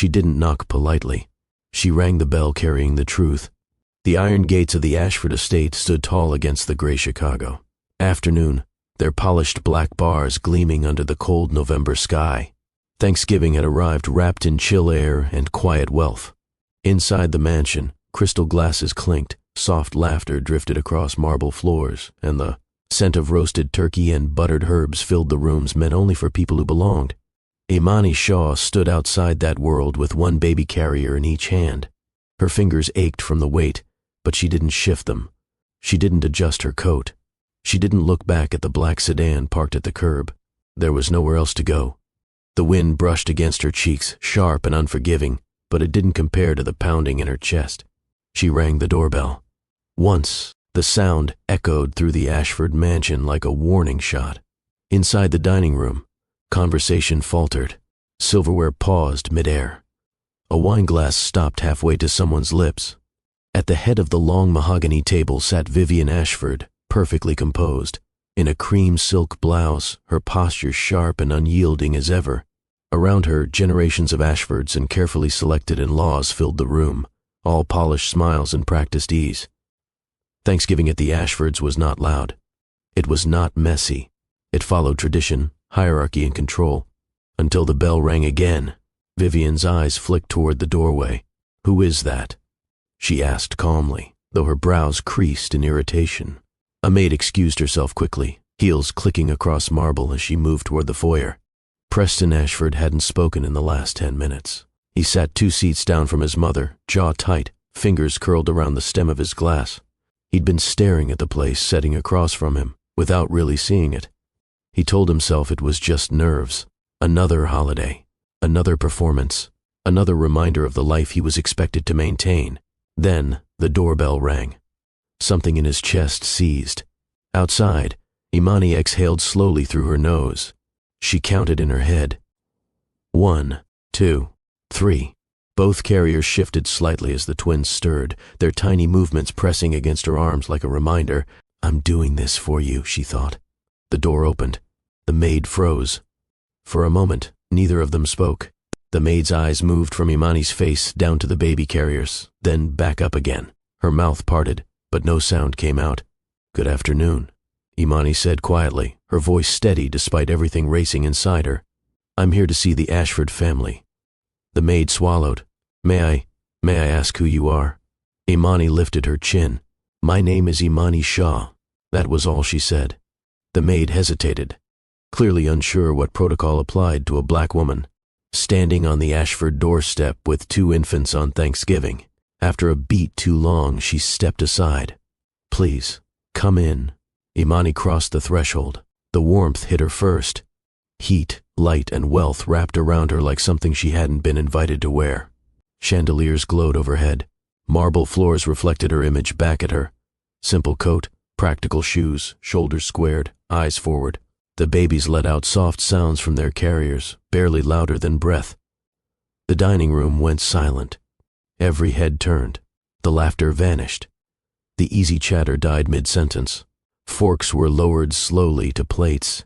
She didn't knock politely. She rang the bell carrying the truth. The iron gates of the Ashford estate stood tall against the gray Chicago. Afternoon, their polished black bars gleaming under the cold November sky. Thanksgiving had arrived wrapped in chill air and quiet wealth. Inside the mansion, crystal glasses clinked, soft laughter drifted across marble floors, and the scent of roasted turkey and buttered herbs filled the rooms meant only for people who belonged. Imani Shaw stood outside that world with one baby carrier in each hand. Her fingers ached from the weight, but she didn't shift them. She didn't adjust her coat. She didn't look back at the black sedan parked at the curb. There was nowhere else to go. The wind brushed against her cheeks, sharp and unforgiving, but it didn't compare to the pounding in her chest. She rang the doorbell. Once, the sound echoed through the Ashford mansion like a warning shot. Inside the dining room, conversation faltered. Silverware paused midair. A wineglass stopped halfway to someone's lips. At the head of the long mahogany table sat Vivian Ashford, perfectly composed. In a cream silk blouse, her posture sharp and unyielding as ever. Around her, generations of Ashfords and carefully selected in-laws filled the room, all polished smiles and practiced ease. Thanksgiving at the Ashfords was not loud. It was not messy. It followed tradition, hierarchy, and control. Until the bell rang again, Vivian's eyes flicked toward the doorway. "Who is that?" she asked calmly, though her brows creased in irritation. A maid excused herself quickly, heels clicking across marble as she moved toward the foyer. Preston Ashford hadn't spoken in the last 10 minutes. He sat 2 seats down from his mother, jaw tight, fingers curled around the stem of his glass. He'd been staring at the place setting across from him, without really seeing it. He told himself it was just nerves. Another holiday, another performance, another reminder of the life he was expected to maintain. Then the doorbell rang. Something in his chest seized. Outside, Imani exhaled slowly through her nose. She counted in her head. 1, 2, 3. Both carriers shifted slightly as the twins stirred, their tiny movements pressing against her arms like a reminder. "I'm doing this for you," she thought. The door opened. The maid froze. For a moment, neither of them spoke. The maid's eyes moved from Imani's face down to the baby carriers, then back up again. Her mouth parted, but no sound came out. "Good afternoon," Imani said quietly, her voice steady despite everything racing inside her. "I'm here to see the Ashford family." The maid swallowed. May I ask who you are?" Imani lifted her chin. "My name is Imani Shaw." That was all she said. The maid hesitated, clearly unsure what protocol applied to a black woman, standing on the Ashford doorstep with 2 infants on Thanksgiving. After a beat too long, she stepped aside. "Please, come in." Imani crossed the threshold. The warmth hit her first. Heat, light, and wealth wrapped around her like something she hadn't been invited to wear. Chandeliers glowed overhead. Marble floors reflected her image back at her. Simple coat, practical shoes, shoulders squared, eyes forward. The babies let out soft sounds from their carriers, barely louder than breath. The dining room went silent. Every head turned. The laughter vanished. The easy chatter died mid-sentence. Forks were lowered slowly to plates.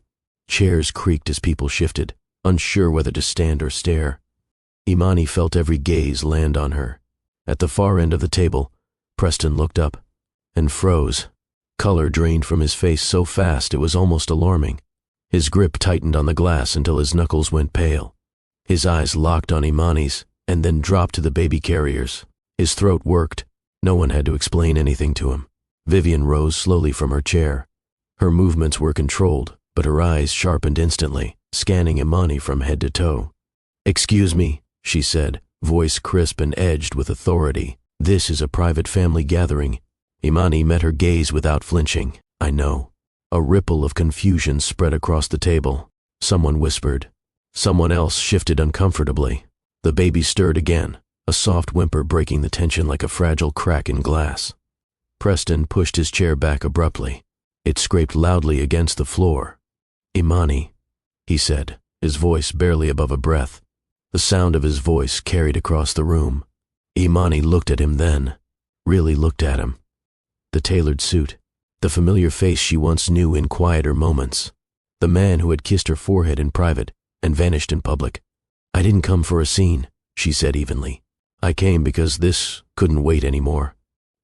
Chairs creaked as people shifted, unsure whether to stand or stare. Imani felt every gaze land on her. At the far end of the table, Preston looked up and froze. Color drained from his face so fast it was almost alarming. His grip tightened on the glass until his knuckles went pale. His eyes locked on Imani's and then dropped to the baby carriers. His throat worked. No one had to explain anything to him. Vivian rose slowly from her chair. Her movements were controlled, but her eyes sharpened instantly, scanning Imani from head to toe. "Excuse me," she said, voice crisp and edged with authority. "This is a private family gathering." Imani met her gaze without flinching. "I know." A ripple of confusion spread across the table. Someone whispered. Someone else shifted uncomfortably. The baby stirred again, a soft whimper breaking the tension like a fragile crack in glass. Preston pushed his chair back abruptly. It scraped loudly against the floor. "Imani," he said, his voice barely above a breath. The sound of his voice carried across the room. Imani looked at him then, really looked at him. The tailored suit, the familiar face she once knew in quieter moments. The man who had kissed her forehead in private and vanished in public. "I didn't come for a scene," she said evenly. I came because this couldn't wait anymore.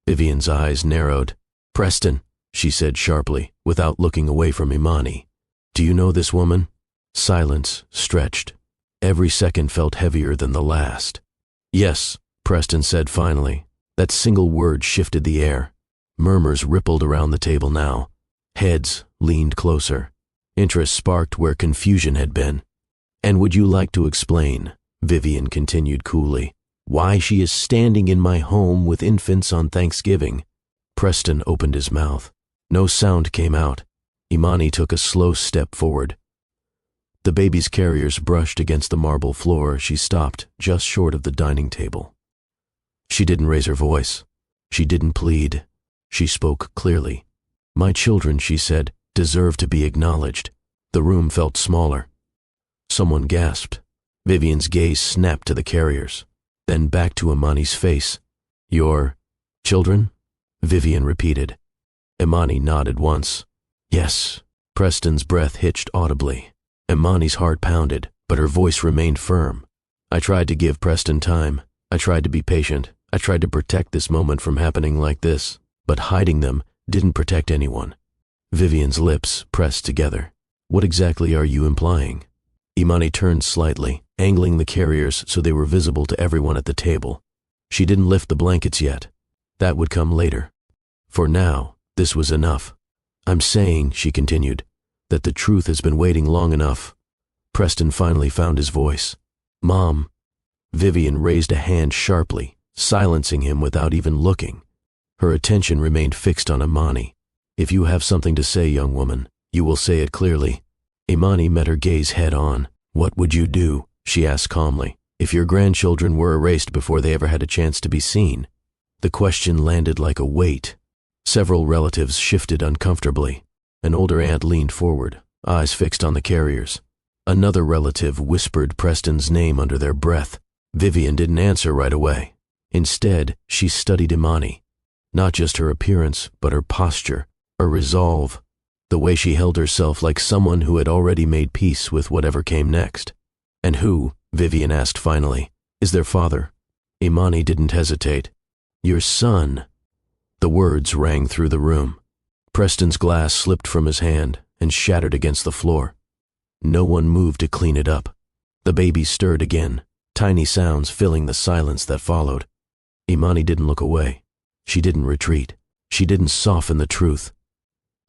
Vivian's eyes narrowed. Preston, she said sharply, without looking away from Imani. Do you know this woman? Silence stretched. Every second felt heavier than the last. Yes, Preston said finally. That single word shifted the air. Murmurs rippled around the table now. Heads leaned closer. Interest sparked where confusion had been. And would you like to explain, Vivian continued coolly, why she is standing in my home with infants on Thanksgiving? Preston opened his mouth. No sound came out. Imani took a slow step forward. The baby's carriers brushed against the marble floor. She stopped just short of the dining table. She didn't raise her voice. She didn't plead. She spoke clearly. My children, she said, deserve to be acknowledged. The room felt smaller. Someone gasped. Vivian's gaze snapped to the carriers, then back to Imani's face. Your children? Vivian repeated. Imani nodded once. Yes. Preston's breath hitched audibly. Imani's heart pounded, but her voice remained firm. I tried to give Preston time. I tried to be patient. I tried to protect this moment from happening like this, but hiding them didn't protect anyone. Vivian's lips pressed together. What exactly are you implying? Imani turned slightly, angling the carriers so they were visible to everyone at the table. She didn't lift the blankets yet. That would come later. For now, this was enough. I'm saying, she continued, that the truth has been waiting long enough. Preston finally found his voice. Mom. Vivian raised a hand sharply, silencing him without even looking. Her attention remained fixed on Imani. If you have something to say, young woman, you will say it clearly. Imani met her gaze head on. What would you do, she asked calmly, if your grandchildren were erased before they ever had a chance to be seen? The question landed like a weight. Several relatives shifted uncomfortably. An older aunt leaned forward, eyes fixed on the carriers. Another relative whispered Preston's name under their breath. Vivian didn't answer right away. Instead, she studied Imani. Not just her appearance, but her posture, her resolve, the way she held herself like someone who had already made peace with whatever came next. And who, Vivian asked finally, is their father? Imani didn't hesitate. Your son. The words rang through the room. Preston's glass slipped from his hand and shattered against the floor. No one moved to clean it up. The baby stirred again, tiny sounds filling the silence that followed. Imani didn't look away. She didn't retreat. She didn't soften the truth.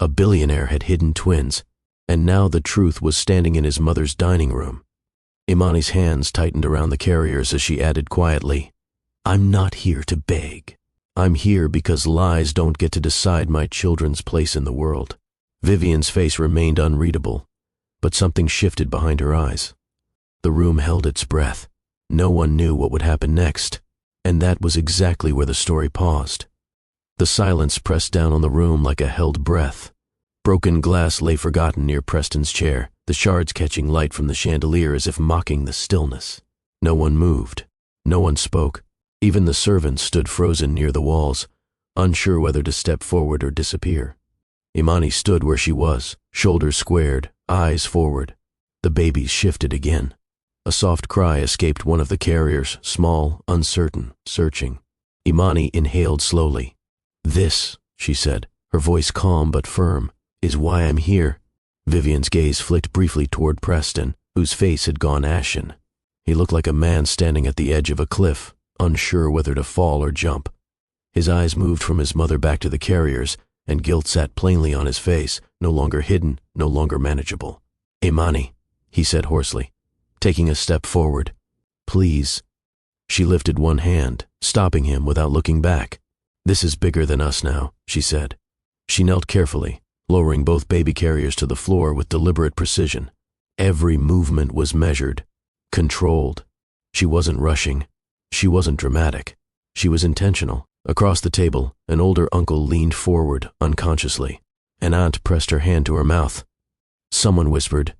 A billionaire had hidden twins, and now the truth was standing in his mother's dining room. Imani's hands tightened around the carriers as she added quietly, I'm not here to beg. I'm here because lies don't get to decide my children's place in the world. Vivian's face remained unreadable, but something shifted behind her eyes. The room held its breath. No one knew what would happen next, and that was exactly where the story paused. The silence pressed down on the room like a held breath. Broken glass lay forgotten near Preston's chair, the shards catching light from the chandelier as if mocking the stillness. No one moved. No one spoke. Even the servants stood frozen near the walls, unsure whether to step forward or disappear. Imani stood where she was, shoulders squared, eyes forward. The babies shifted again. A soft cry escaped one of the carriers, small, uncertain, searching. Imani inhaled slowly. This, she said, her voice calm but firm, is why I'm here. Vivian's gaze flicked briefly toward Preston, whose face had gone ashen. He looked like a man standing at the edge of a cliff, unsure whether to fall or jump. His eyes moved from his mother back to the carriers, and guilt sat plainly on his face, no longer hidden, no longer manageable. Imani, he said hoarsely, taking a step forward. Please. She lifted one hand, stopping him without looking back. This is bigger than us now, she said. She knelt carefully, lowering both baby carriers to the floor with deliberate precision. Every movement was measured, controlled. She wasn't rushing. She wasn't dramatic. She was intentional. Across the table, an older uncle leaned forward unconsciously. An aunt pressed her hand to her mouth. Someone whispered,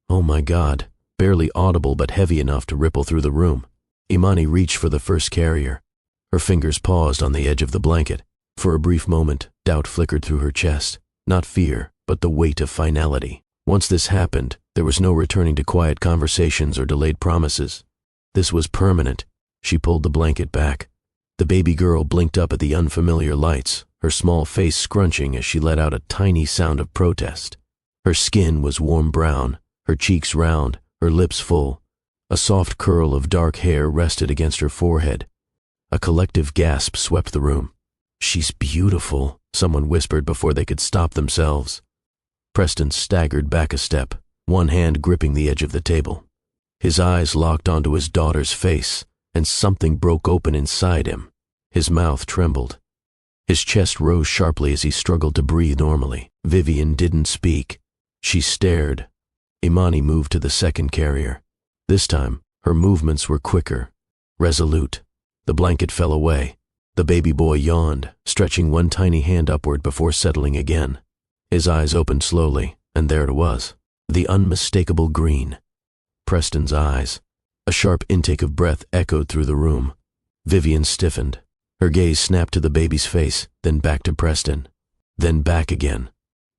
"Oh my God," barely audible but heavy enough to ripple through the room. Imani reached for the first carrier. Her fingers paused on the edge of the blanket. For a brief moment, doubt flickered through her chest. Not fear, but the weight of finality. Once this happened, there was no returning to quiet conversations or delayed promises. This was permanent. She pulled the blanket back. The baby girl blinked up at the unfamiliar lights, her small face scrunching as she let out a tiny sound of protest. Her skin was warm brown, her cheeks round, her lips full. A soft curl of dark hair rested against her forehead. A collective gasp swept the room. "She's beautiful," someone whispered before they could stop themselves. Preston staggered back a step, one hand gripping the edge of the table. His eyes locked onto his daughter's face, and something broke open inside him. His mouth trembled. His chest rose sharply as he struggled to breathe normally. Vivian didn't speak. She stared. Imani moved to the second carrier. This time, her movements were quicker, resolute. The blanket fell away. The baby boy yawned, stretching one tiny hand upward before settling again. His eyes opened slowly, and there it was, the unmistakable green. Preston's eyes. A sharp intake of breath echoed through the room. Vivian stiffened. Her gaze snapped to the baby's face, then back to Preston. Then back again.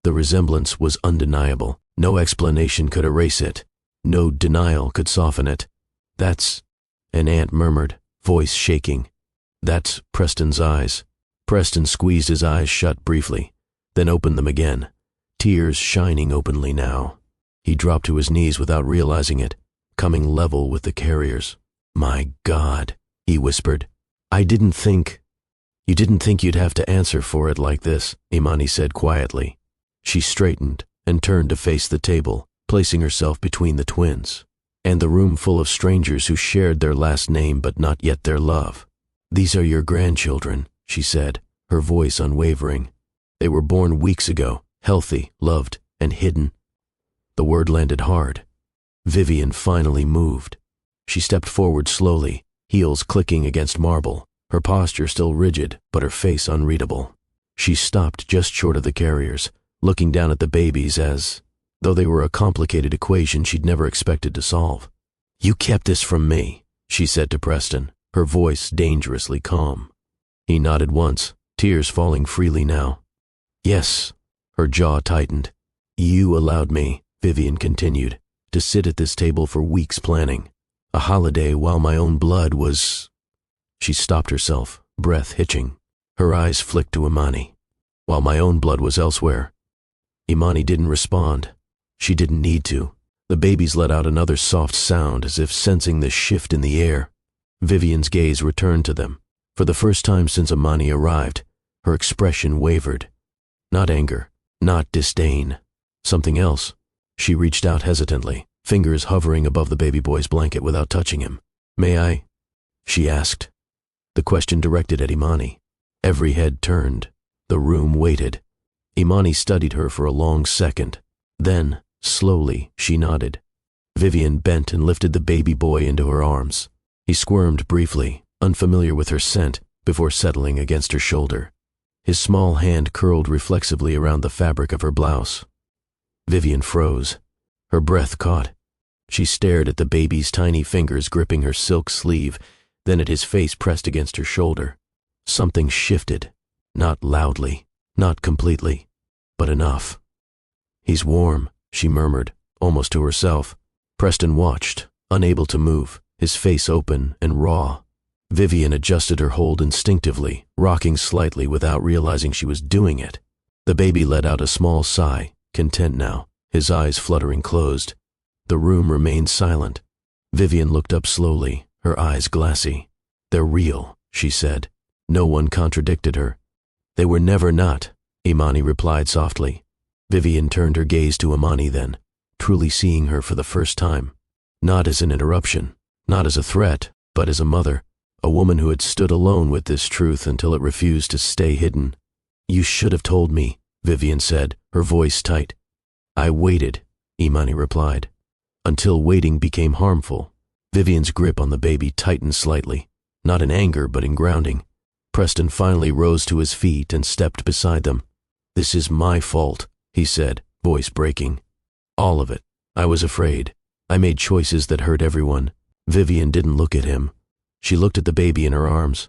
The resemblance was undeniable. No explanation could erase it. No denial could soften it. "That's," an aunt murmured, voice shaking. "That's Preston's eyes." Preston squeezed his eyes shut briefly, then opened them again, tears shining openly now. He dropped to his knees without realizing it, coming level with the carriers. "My God," he whispered. "You didn't think you'd have to answer for it like this," Imani said quietly. She straightened and turned to face the table, placing herself between the twins, and the room full of strangers who shared their last name but not yet their love. "These are your grandchildren," she said, her voice unwavering. "They were born weeks ago, healthy, loved, and hidden." The word landed hard. Vivian finally moved. She stepped forward slowly, heels clicking against marble, her posture still rigid, but her face unreadable. She stopped just short of the carriers, looking down at the babies as though they were a complicated equation she'd never expected to solve. "You kept this from me," she said to Preston, her voice dangerously calm. He nodded once, tears falling freely now. "Yes." Her jaw tightened. "You allowed me," Vivian continued, "to sit at this table for weeks planning. A holiday while my own blood was—" She stopped herself, breath hitching. Her eyes flicked to Imani. "While my own blood was elsewhere." Imani didn't respond. She didn't need to. The babies let out another soft sound as if sensing the shift in the air. Vivian's gaze returned to them. For the first time since Imani arrived, her expression wavered. Not anger, not disdain. Something else. She reached out hesitantly, fingers hovering above the baby boy's blanket without touching him. "May I?" she asked. The question directed at Imani. Every head turned. The room waited. Imani studied her for a long second. Then, slowly, she nodded. Vivian bent and lifted the baby boy into her arms. He squirmed briefly, unfamiliar with her scent, before settling against her shoulder. His small hand curled reflexively around the fabric of her blouse. Vivian froze. Her breath caught. She stared at the baby's tiny fingers gripping her silk sleeve, then at his face pressed against her shoulder. Something shifted. Not loudly, not completely, but enough. "He's warm," she murmured, almost to herself. Preston watched, unable to move, his face open and raw. Vivian adjusted her hold instinctively, rocking slightly without realizing she was doing it. The baby let out a small sigh, content now, his eyes fluttering closed. The room remained silent. Vivian looked up slowly, her eyes glassy. "They're real," she said. No one contradicted her. "They were never not," Imani replied softly. Vivian turned her gaze to Imani then, truly seeing her for the first time. Not as an interruption, not as a threat, but as a mother, a woman who had stood alone with this truth until it refused to stay hidden. "You should have told me," Vivian said, her voice tight. "I waited," Imani replied, "until waiting became harmful." Vivian's grip on the baby tightened slightly, not in anger but in grounding. Preston finally rose to his feet and stepped beside them. "This is my fault," he said, voice breaking. "All of it. I was afraid. I made choices that hurt everyone." Vivian didn't look at him. She looked at the baby in her arms,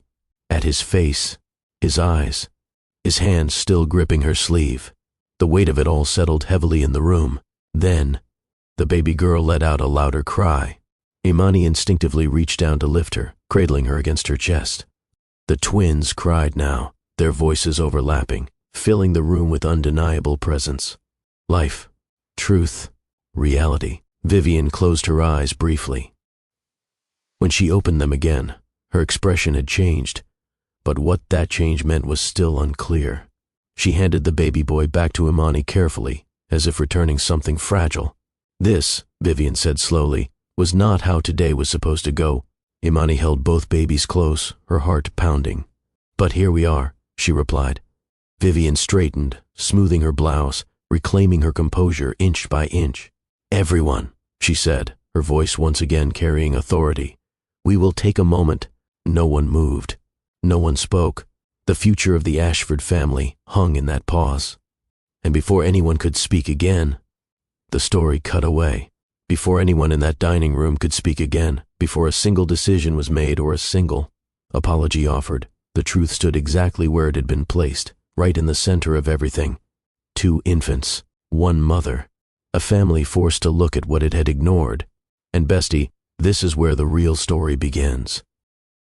at his face, his eyes, his hand still gripping her sleeve. The weight of it all settled heavily in the room. Then, the baby girl let out a louder cry. Imani instinctively reached down to lift her, cradling her against her chest. The twins cried now, their voices overlapping, filling the room with undeniable presence. Life, truth, reality. Vivian closed her eyes briefly. When she opened them again, her expression had changed, but what that change meant was still unclear. She handed the baby boy back to Imani carefully, as if returning something fragile. This, Vivian said slowly, was not how today was supposed to go. Imani held both babies close, her heart pounding. But here we are, she replied. Vivian straightened, smoothing her blouse, reclaiming her composure inch by inch. Everyone, she said, her voice once again carrying authority. We will take a moment. No one moved. No one spoke. The future of the Ashford family hung in that pause. And before anyone could speak again, the story cut away. Before anyone in that dining room could speak again, before a single decision was made or a single apology offered, the truth stood exactly where it had been placed, right in the center of everything. 2 infants, 1 mother, a family forced to look at what it had ignored. And bestie, this is where the real story begins.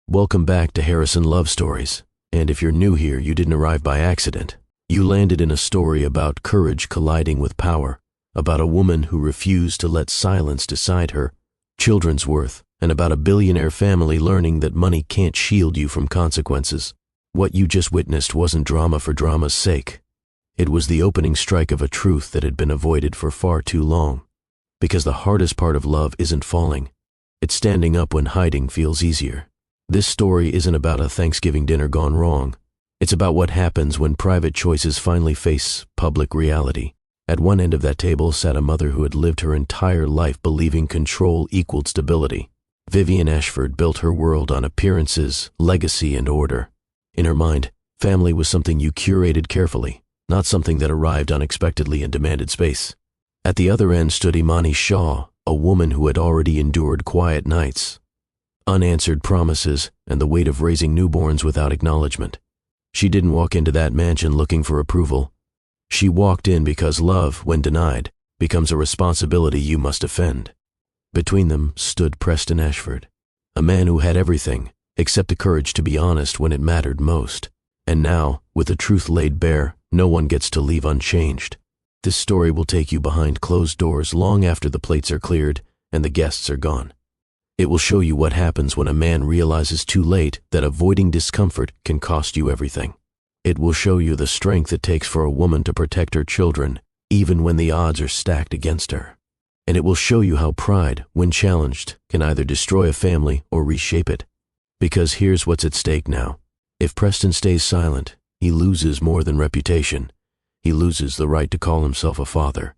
Welcome back to Harrison Love Stories. And if you're new here, you didn't arrive by accident. You landed in a story about courage colliding with power, about a woman who refused to let silence decide her, children's worth, and about a billionaire family learning that money can't shield you from consequences. What you just witnessed wasn't drama for drama's sake. It was the opening strike of a truth that had been avoided for far too long. Because the hardest part of love isn't falling. It's standing up when hiding feels easier. This story isn't about a Thanksgiving dinner gone wrong. It's about what happens when private choices finally face public reality. At one end of that table sat a mother who had lived her entire life believing control equaled stability. Vivian Ashford built her world on appearances, legacy, and order. In her mind, family was something you curated carefully, not something that arrived unexpectedly and demanded space. At the other end stood Imani Shaw, a woman who had already endured quiet nights, unanswered promises, and the weight of raising newborns without acknowledgement. She didn't walk into that mansion looking for approval. She walked in because love, when denied, becomes a responsibility you must defend. Between them stood Preston Ashford, a man who had everything except the courage to be honest when it mattered most. And now, with the truth laid bare, no one gets to leave unchanged. This story will take you behind closed doors long after the plates are cleared and the guests are gone. It will show you what happens when a man realizes too late that avoiding discomfort can cost you everything. It will show you the strength it takes for a woman to protect her children, even when the odds are stacked against her. And it will show you how pride, when challenged, can either destroy a family or reshape it. Because here's what's at stake now. If Preston stays silent, he loses more than reputation. He loses the right to call himself a father.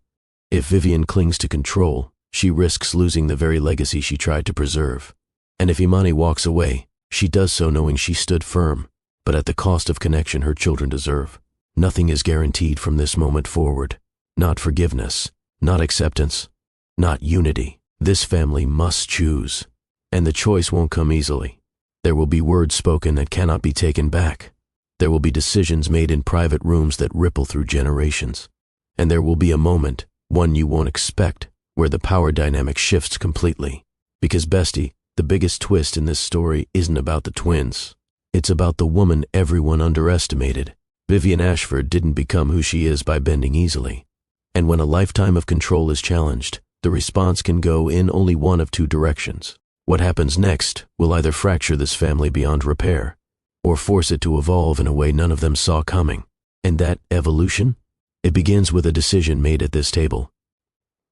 If Vivian clings to control, she risks losing the very legacy she tried to preserve. And if Imani walks away, she does so knowing she stood firm, but at the cost of connection her children deserve. Nothing is guaranteed from this moment forward. Not forgiveness, not acceptance, not unity. This family must choose, and the choice won't come easily. There will be words spoken that cannot be taken back. There will be decisions made in private rooms that ripple through generations. And there will be a moment, one you won't expect, where the power dynamic shifts completely. Because bestie, the biggest twist in this story isn't about the twins. It's about the woman everyone underestimated. Vivian Ashford didn't become who she is by bending easily. And when a lifetime of control is challenged, the response can go in only one of 2 directions. What happens next will either fracture this family beyond repair, or force it to evolve in a way none of them saw coming. And that evolution? It begins with a decision made at this table.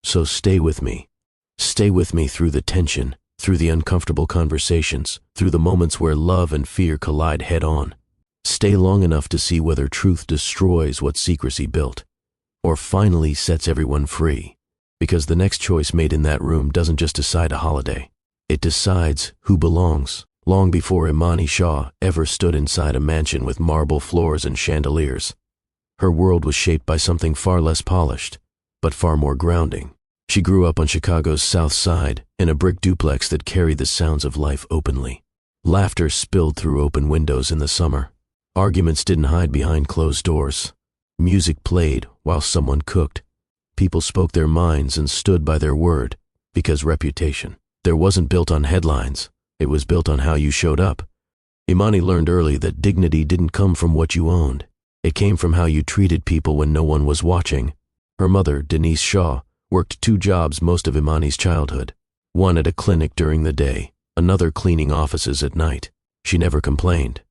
So stay with me. Stay with me through the tension, through the uncomfortable conversations, through the moments where love and fear collide head-on. Stay long enough to see whether truth destroys what secrecy built, or finally sets everyone free. Because the next choice made in that room doesn't just decide a holiday. It decides who belongs. Long before Imani Shaw ever stood inside a mansion with marble floors and chandeliers, her world was shaped by something far less polished, but far more grounding. She grew up on Chicago's South Side in a brick duplex that carried the sounds of life openly. Laughter spilled through open windows in the summer. Arguments didn't hide behind closed doors. Music played while someone cooked. People spoke their minds and stood by their word, because reputation. There wasn't built on headlines, It was built on how you showed up. Imani learned early that dignity didn't come from what you owned. It came from how you treated people when no one was watching. Her mother, Denise Shaw, worked 2 jobs most of Imani's childhood. One at a clinic during the day, another cleaning offices at night. She never complained.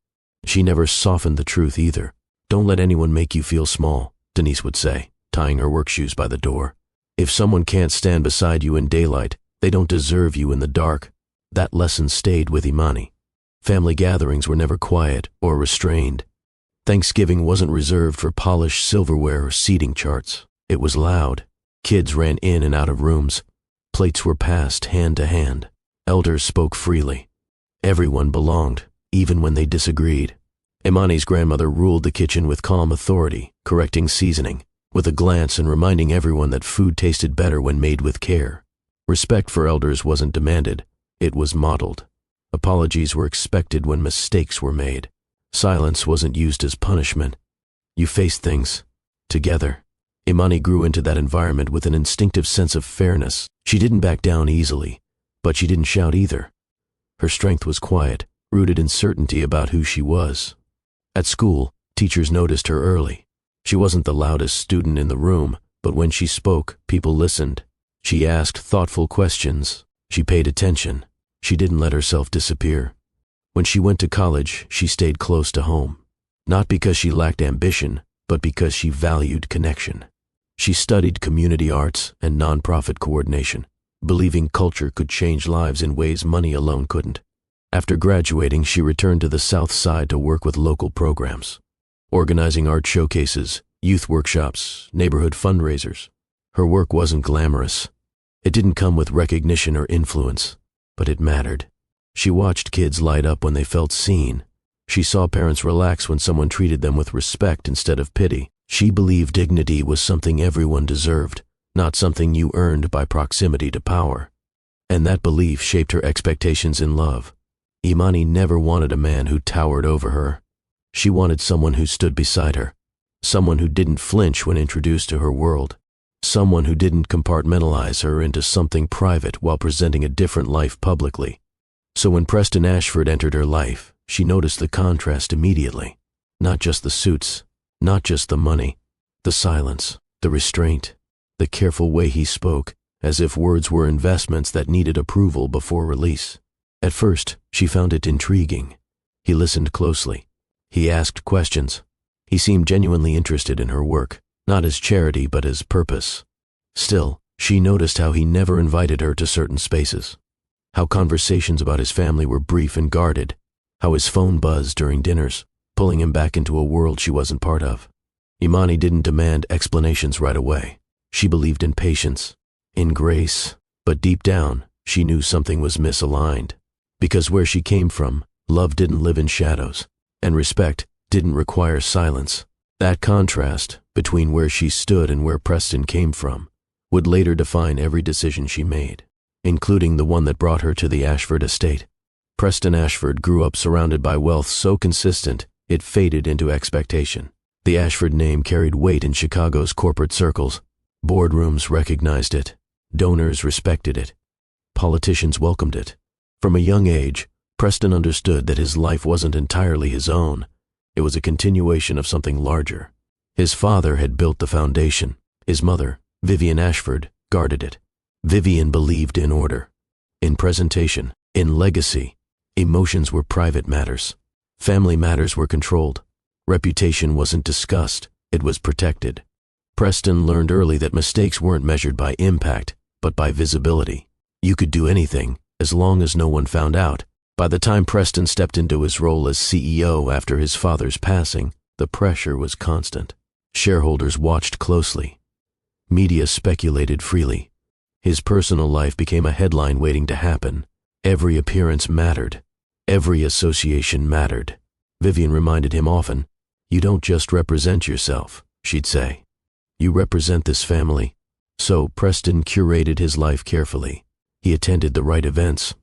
She never softened the truth either. "Don't let anyone make you feel small," Denise would say, tying her work shoes by the door. "If someone can't stand beside you in daylight, they don't deserve you in the dark." That lesson stayed with Imani. Family gatherings were never quiet or restrained. Thanksgiving wasn't reserved for polished silverware or seating charts. It was loud. Kids ran in and out of rooms. Plates were passed hand to hand. Elders spoke freely. Everyone belonged, even when they disagreed. Imani's grandmother ruled the kitchen with calm authority, correcting seasoning, with a glance and reminding everyone that food tasted better when made with care. Respect for elders wasn't demanded, it was modeled. Apologies were expected when mistakes were made. Silence wasn't used as punishment. You faced things together. Imani grew into that environment with an instinctive sense of fairness. She didn't back down easily, but she didn't shout either. Her strength was quiet, rooted in certainty about who she was. At school, teachers noticed her early. She wasn't the loudest student in the room, but when she spoke, people listened. She asked thoughtful questions. She paid attention. She didn't let herself disappear. When she went to college, she stayed close to home. Not because she lacked ambition, but because she valued connection. She studied community arts and nonprofit coordination, believing culture could change lives in ways money alone couldn't. After graduating, she returned to the South Side to work with local programs, organizing art showcases, youth workshops, neighborhood fundraisers. Her work wasn't glamorous. It didn't come with recognition or influence, but it mattered. She watched kids light up when they felt seen. She saw parents relax when someone treated them with respect instead of pity. She believed dignity was something everyone deserved, not something you earned by proximity to power. And that belief shaped her expectations in love. Imani never wanted a man who towered over her. She wanted someone who stood beside her, someone who didn't flinch when introduced to her world, someone who didn't compartmentalize her into something private while presenting a different life publicly. So when Preston Ashford entered her life, she noticed the contrast immediately. Not just the suits, not just the money, the silence, the restraint, the careful way he spoke, as if words were investments that needed approval before release. At first, she found it intriguing. He listened closely. He asked questions. He seemed genuinely interested in her work, not as charity but as purpose. Still, she noticed how he never invited her to certain spaces, how conversations about his family were brief and guarded, how his phone buzzed during dinners, pulling him back into a world she wasn't part of. Imani didn't demand explanations right away. She believed in patience, in grace, but deep down, she knew something was misaligned. Because where she came from, love didn't live in shadows, and respect didn't require silence. That contrast between where she stood and where Preston came from would later define every decision she made, including the one that brought her to the Ashford estate. Preston Ashford grew up surrounded by wealth so consistent it faded into expectation. The Ashford name carried weight in Chicago's corporate circles. Boardrooms recognized it. Donors respected it. Politicians welcomed it. From a young age, Preston understood that his life wasn't entirely his own. It was a continuation of something larger. His father had built the foundation. His mother, Vivian Ashford, guarded it. Vivian believed in order, in presentation, in legacy. Emotions were private matters. Family matters were controlled. Reputation wasn't discussed, it was protected. Preston learned early that mistakes weren't measured by impact, but by visibility. You could do anything, as long as no one found out. By the time Preston stepped into his role as CEO after his father's passing, the pressure was constant. Shareholders watched closely. Media speculated freely. His personal life became a headline waiting to happen. Every appearance mattered. Every association mattered. Vivian reminded him often, "You don't just represent yourself," she'd say. "You represent this family." So Preston curated his life carefully. He attended the right events,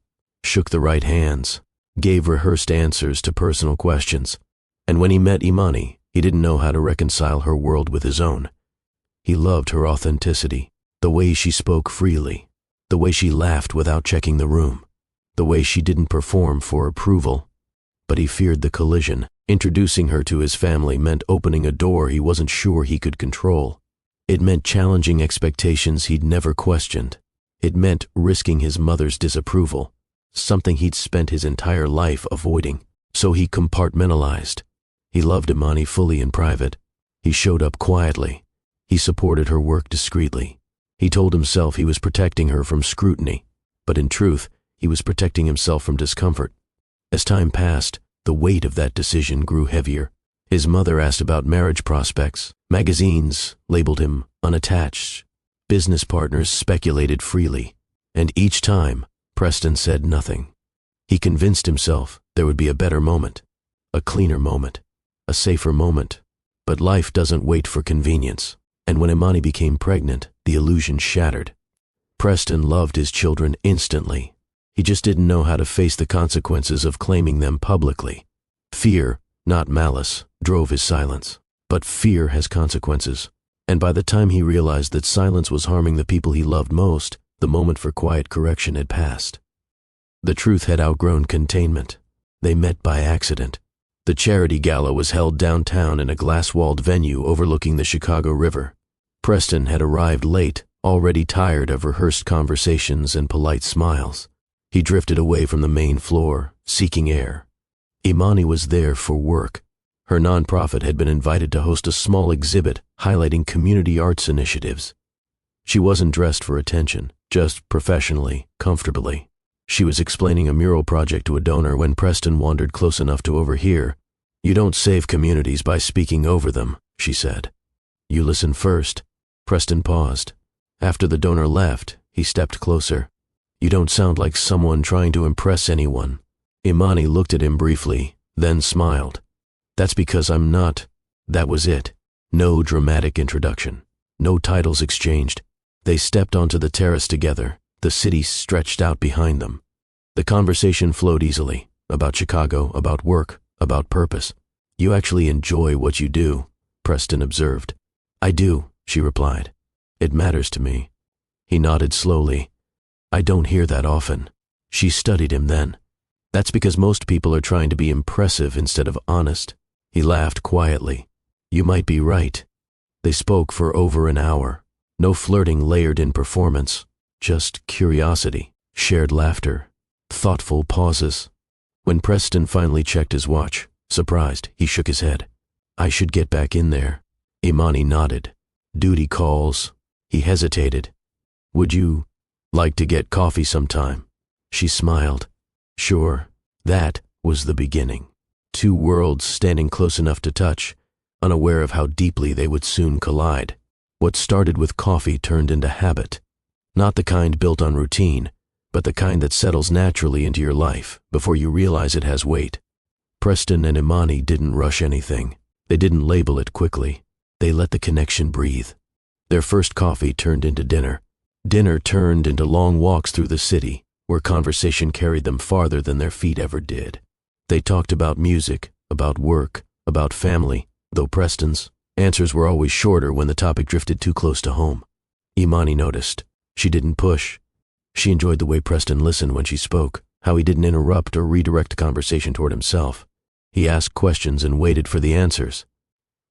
shook the right hands, gave rehearsed answers to personal questions. And when he met Imani, he didn't know how to reconcile her world with his own. He loved her authenticity, the way she spoke freely, the way she laughed without checking the room. the way she didn't perform for approval. But he feared the collision. Introducing her to his family meant opening a door he wasn't sure he could control. It meant challenging expectations he'd never questioned. It meant risking his mother's disapproval, something he'd spent his entire life avoiding. So he compartmentalized. He loved Imani fully in private. He showed up quietly. He supported her work discreetly. He told himself he was protecting her from scrutiny, but in truth, he was protecting himself from discomfort. As time passed, the weight of that decision grew heavier. His mother asked about marriage prospects. Magazines labeled him unattached. Business partners speculated freely. And each time, Preston said nothing. He convinced himself there would be a better moment, a cleaner moment, a safer moment. But life doesn't wait for convenience. And when Imani became pregnant, the illusion shattered. Preston loved his children instantly. He just didn't know how to face the consequences of claiming them publicly. Fear, not malice, drove his silence. But fear has consequences. And by the time he realized that silence was harming the people he loved most, the moment for quiet correction had passed. The truth had outgrown containment. They met by accident. The charity gala was held downtown in a glass-walled venue overlooking the Chicago River. Preston had arrived late, already tired of rehearsed conversations and polite smiles. He drifted away from the main floor, seeking air. Imani was there for work. Her nonprofit had been invited to host a small exhibit highlighting community arts initiatives. She wasn't dressed for attention, just professionally, comfortably. She was explaining a mural project to a donor when Preston wandered close enough to overhear. "You don't save communities by speaking over them," she said. "You listen first." Preston paused. After the donor left, he stepped closer. "You don't sound like someone trying to impress anyone." Imani looked at him briefly, then smiled. "That's because I'm not." That was it. No dramatic introduction. No titles exchanged. They stepped onto the terrace together. The city stretched out behind them. The conversation flowed easily, about Chicago, about work, about purpose. "You actually enjoy what you do," Preston observed. "I do," she replied. "It matters to me." He nodded slowly. "I don't hear that often." She studied him then. "That's because most people are trying to be impressive instead of honest." He laughed quietly. "You might be right." They spoke for over an hour. No flirting layered in performance. Just curiosity, shared laughter, thoughtful pauses. When Preston finally checked his watch, surprised, he shook his head. "I should get back in there." Imani nodded. "Duty calls." He hesitated. "Would you like to get coffee sometime?" She smiled. "Sure." That was the beginning. Two worlds standing close enough to touch, unaware of how deeply they would soon collide. What started with coffee turned into habit. Not the kind built on routine, but the kind that settles naturally into your life before you realize it has weight. Preston and Imani didn't rush anything. They didn't label it quickly. They let the connection breathe. Their first coffee turned into dinner. Dinner turned into long walks through the city, where conversation carried them farther than their feet ever did. They talked about music, about work, about family, though Preston's answers were always shorter when the topic drifted too close to home. Imani noticed. She didn't push. She enjoyed the way Preston listened when she spoke, how he didn't interrupt or redirect conversation toward himself. He asked questions and waited for the answers.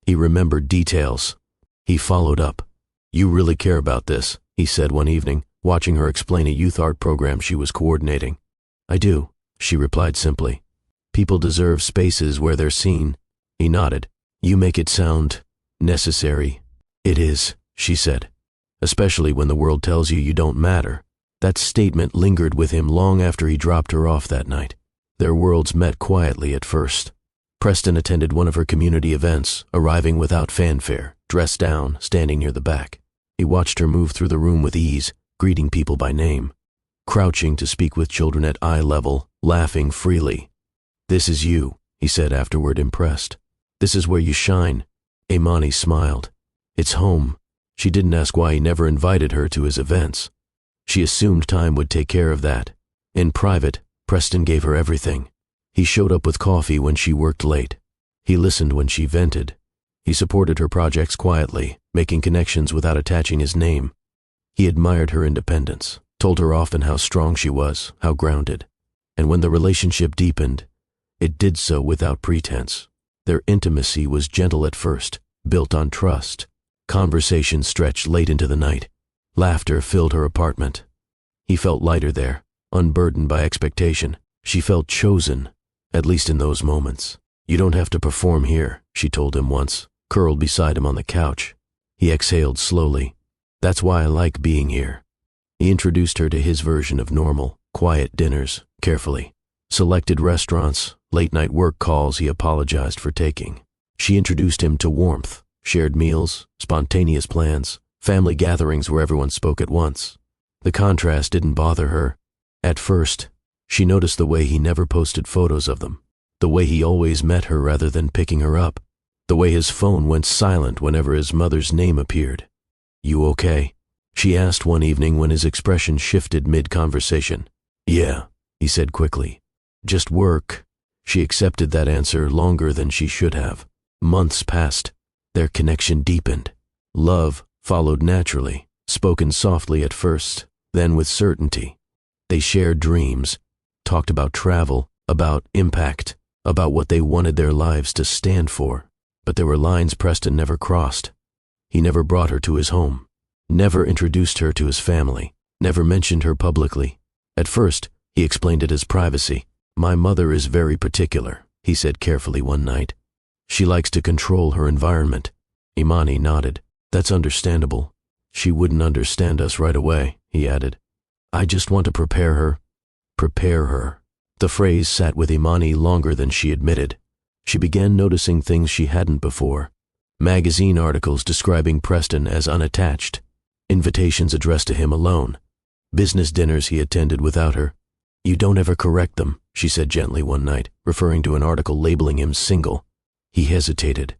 He remembered details. He followed up. "You really care about this," he said one evening, watching her explain a youth art program she was coordinating. "I do," she replied simply. "People deserve spaces where they're seen." He nodded. "You make it sound necessary." "It is," she said, "especially when the world tells you you don't matter." That statement lingered with him long after he dropped her off that night. Their worlds met quietly at first. Preston attended one of her community events, arriving without fanfare, dressed down, standing near the back. He watched her move through the room with ease, greeting people by name, crouching to speak with children at eye level, laughing freely. "This is you," he said afterward, impressed. "This is where you shine." Imani smiled. "It's home." She didn't ask why he never invited her to his events. She assumed time would take care of that. In private, Preston gave her everything. He showed up with coffee when she worked late. He listened when she vented. He supported her projects quietly, making connections without attaching his name. He admired her independence, told her often how strong she was, how grounded. And when the relationship deepened, it did so without pretense. Their intimacy was gentle at first, built on trust. Conversations stretched late into the night. Laughter filled her apartment. He felt lighter there, unburdened by expectation. She felt chosen, at least in those moments. "You don't have to perform here," she told him once, curled beside him on the couch. He exhaled slowly. "That's why I like being here." He introduced her to his version of normal, quiet dinners, carefully. Selected restaurants, late-night work calls he apologized for taking. She introduced him to warmth, shared meals, spontaneous plans, family gatherings where everyone spoke at once. The contrast didn't bother her. At first, she noticed the way he never posted photos of them, the way he always met her rather than picking her up, the way his phone went silent whenever his mother's name appeared. "You okay?" she asked one evening when his expression shifted mid-conversation. "Yeah," he said quickly. "Just work." She accepted that answer longer than she should have. Months passed. Their connection deepened. Love followed naturally, spoken softly at first, then with certainty. They shared dreams, talked about travel, about impact, about what they wanted their lives to stand for. But there were lines Preston never crossed. He never brought her to his home, never introduced her to his family, never mentioned her publicly. At first, he explained it as privacy. "My mother is very particular," he said carefully one night. "She likes to control her environment." Imani nodded. "That's understandable. She wouldn't understand us right away," he added. "I just want to prepare her." Prepare her. The phrase sat with Imani longer than she admitted. She began noticing things she hadn't before. Magazine articles describing Preston as unattached. Invitations addressed to him alone. Business dinners he attended without her. "You don't ever correct them," she said gently one night, referring to an article labeling him single. He hesitated.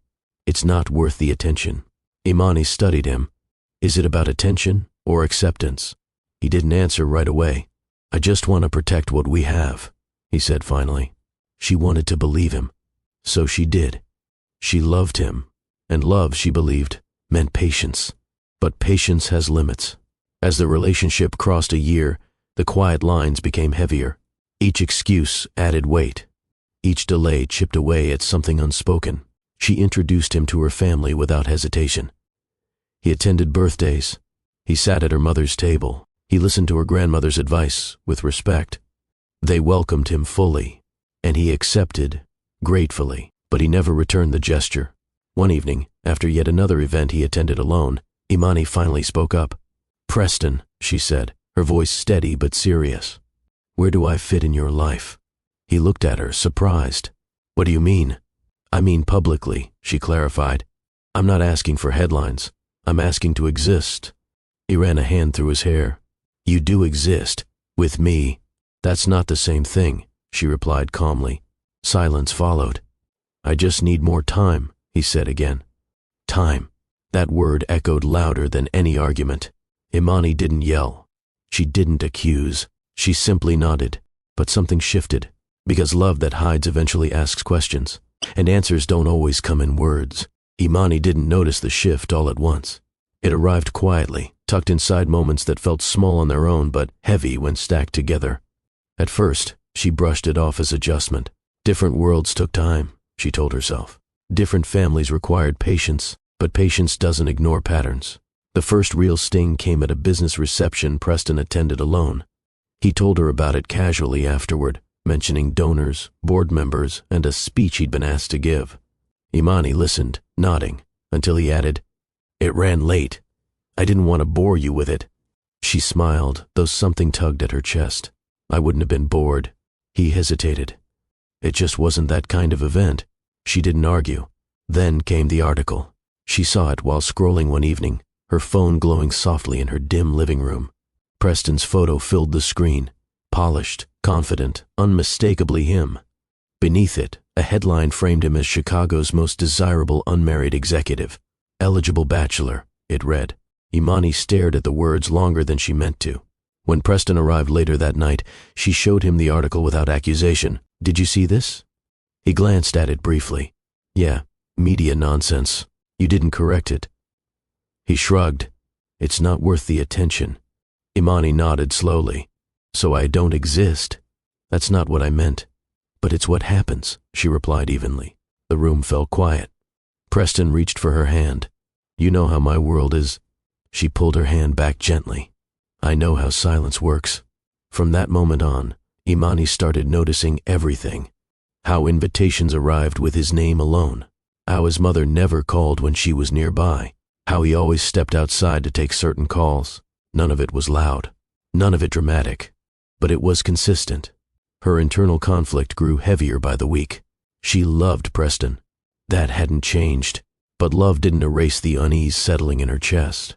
"It's not worth the attention." Imani studied him. "Is it about attention or acceptance?" He didn't answer right away. "I just want to protect what we have," he said finally. She wanted to believe him. So she did. She loved him, and love, she believed, meant patience. But patience has limits. As the relationship crossed a year, the quiet lines became heavier. Each excuse added weight. Each delay chipped away at something unspoken. She introduced him to her family without hesitation. He attended birthdays. He sat at her mother's table. He listened to her grandmother's advice with respect. They welcomed him fully, and he accepted, gratefully, but he never returned the gesture. One evening, after yet another event he attended alone, Imani finally spoke up. "Preston," she said, her voice steady but serious. "Where do I fit in your life?" He looked at her, surprised. "What do you mean?" "I mean publicly," she clarified. "I'm not asking for headlines. I'm asking to exist." He ran a hand through his hair. "You do exist. With me." "That's not the same thing," she replied calmly. Silence followed. "I just need more time," he said again. Time. That word echoed louder than any argument. Imani didn't yell. She didn't accuse. She simply nodded. But something shifted, because love that hides eventually asks questions, and answers don't always come in words. Imani didn't notice the shift all at once. It arrived quietly, tucked inside moments that felt small on their own but heavy when stacked together. At first, she brushed it off as adjustment. Different worlds took time, she told herself. Different families required patience, but patience doesn't ignore patterns. The first real sting came at a business reception Preston attended alone. He told her about it casually afterward, mentioning donors, board members, and a speech he'd been asked to give. Imani listened, nodding, until he added, "It ran late. I didn't want to bore you with it." She smiled, though something tugged at her chest. "I wouldn't have been bored." He hesitated. "It just wasn't that kind of event." She didn't argue. Then came the article. She saw it while scrolling one evening, her phone glowing softly in her dim living room. Preston's photo filled the screen, polished, confident, unmistakably him. Beneath it, a headline framed him as Chicago's most desirable unmarried executive. "Eligible bachelor," it read. Imani stared at the words longer than she meant to. When Preston arrived later that night, she showed him the article without accusation. "Did you see this?" He glanced at it briefly. "Yeah, media nonsense. You didn't correct it." He shrugged. "It's not worth the attention." Imani nodded slowly. "So I don't exist?" That's not what I meant. But it's what happens, she replied evenly. The room fell quiet. Preston reached for her hand. You know how my world is. She pulled her hand back gently. I know how silence works. From that moment on, Imani started noticing everything. How invitations arrived with his name alone. How his mother never called when she was nearby. How he always stepped outside to take certain calls. None of it was loud. None of it dramatic. But it was consistent. Her internal conflict grew heavier by the week. She loved Preston. That hadn't changed. But love didn't erase the unease settling in her chest.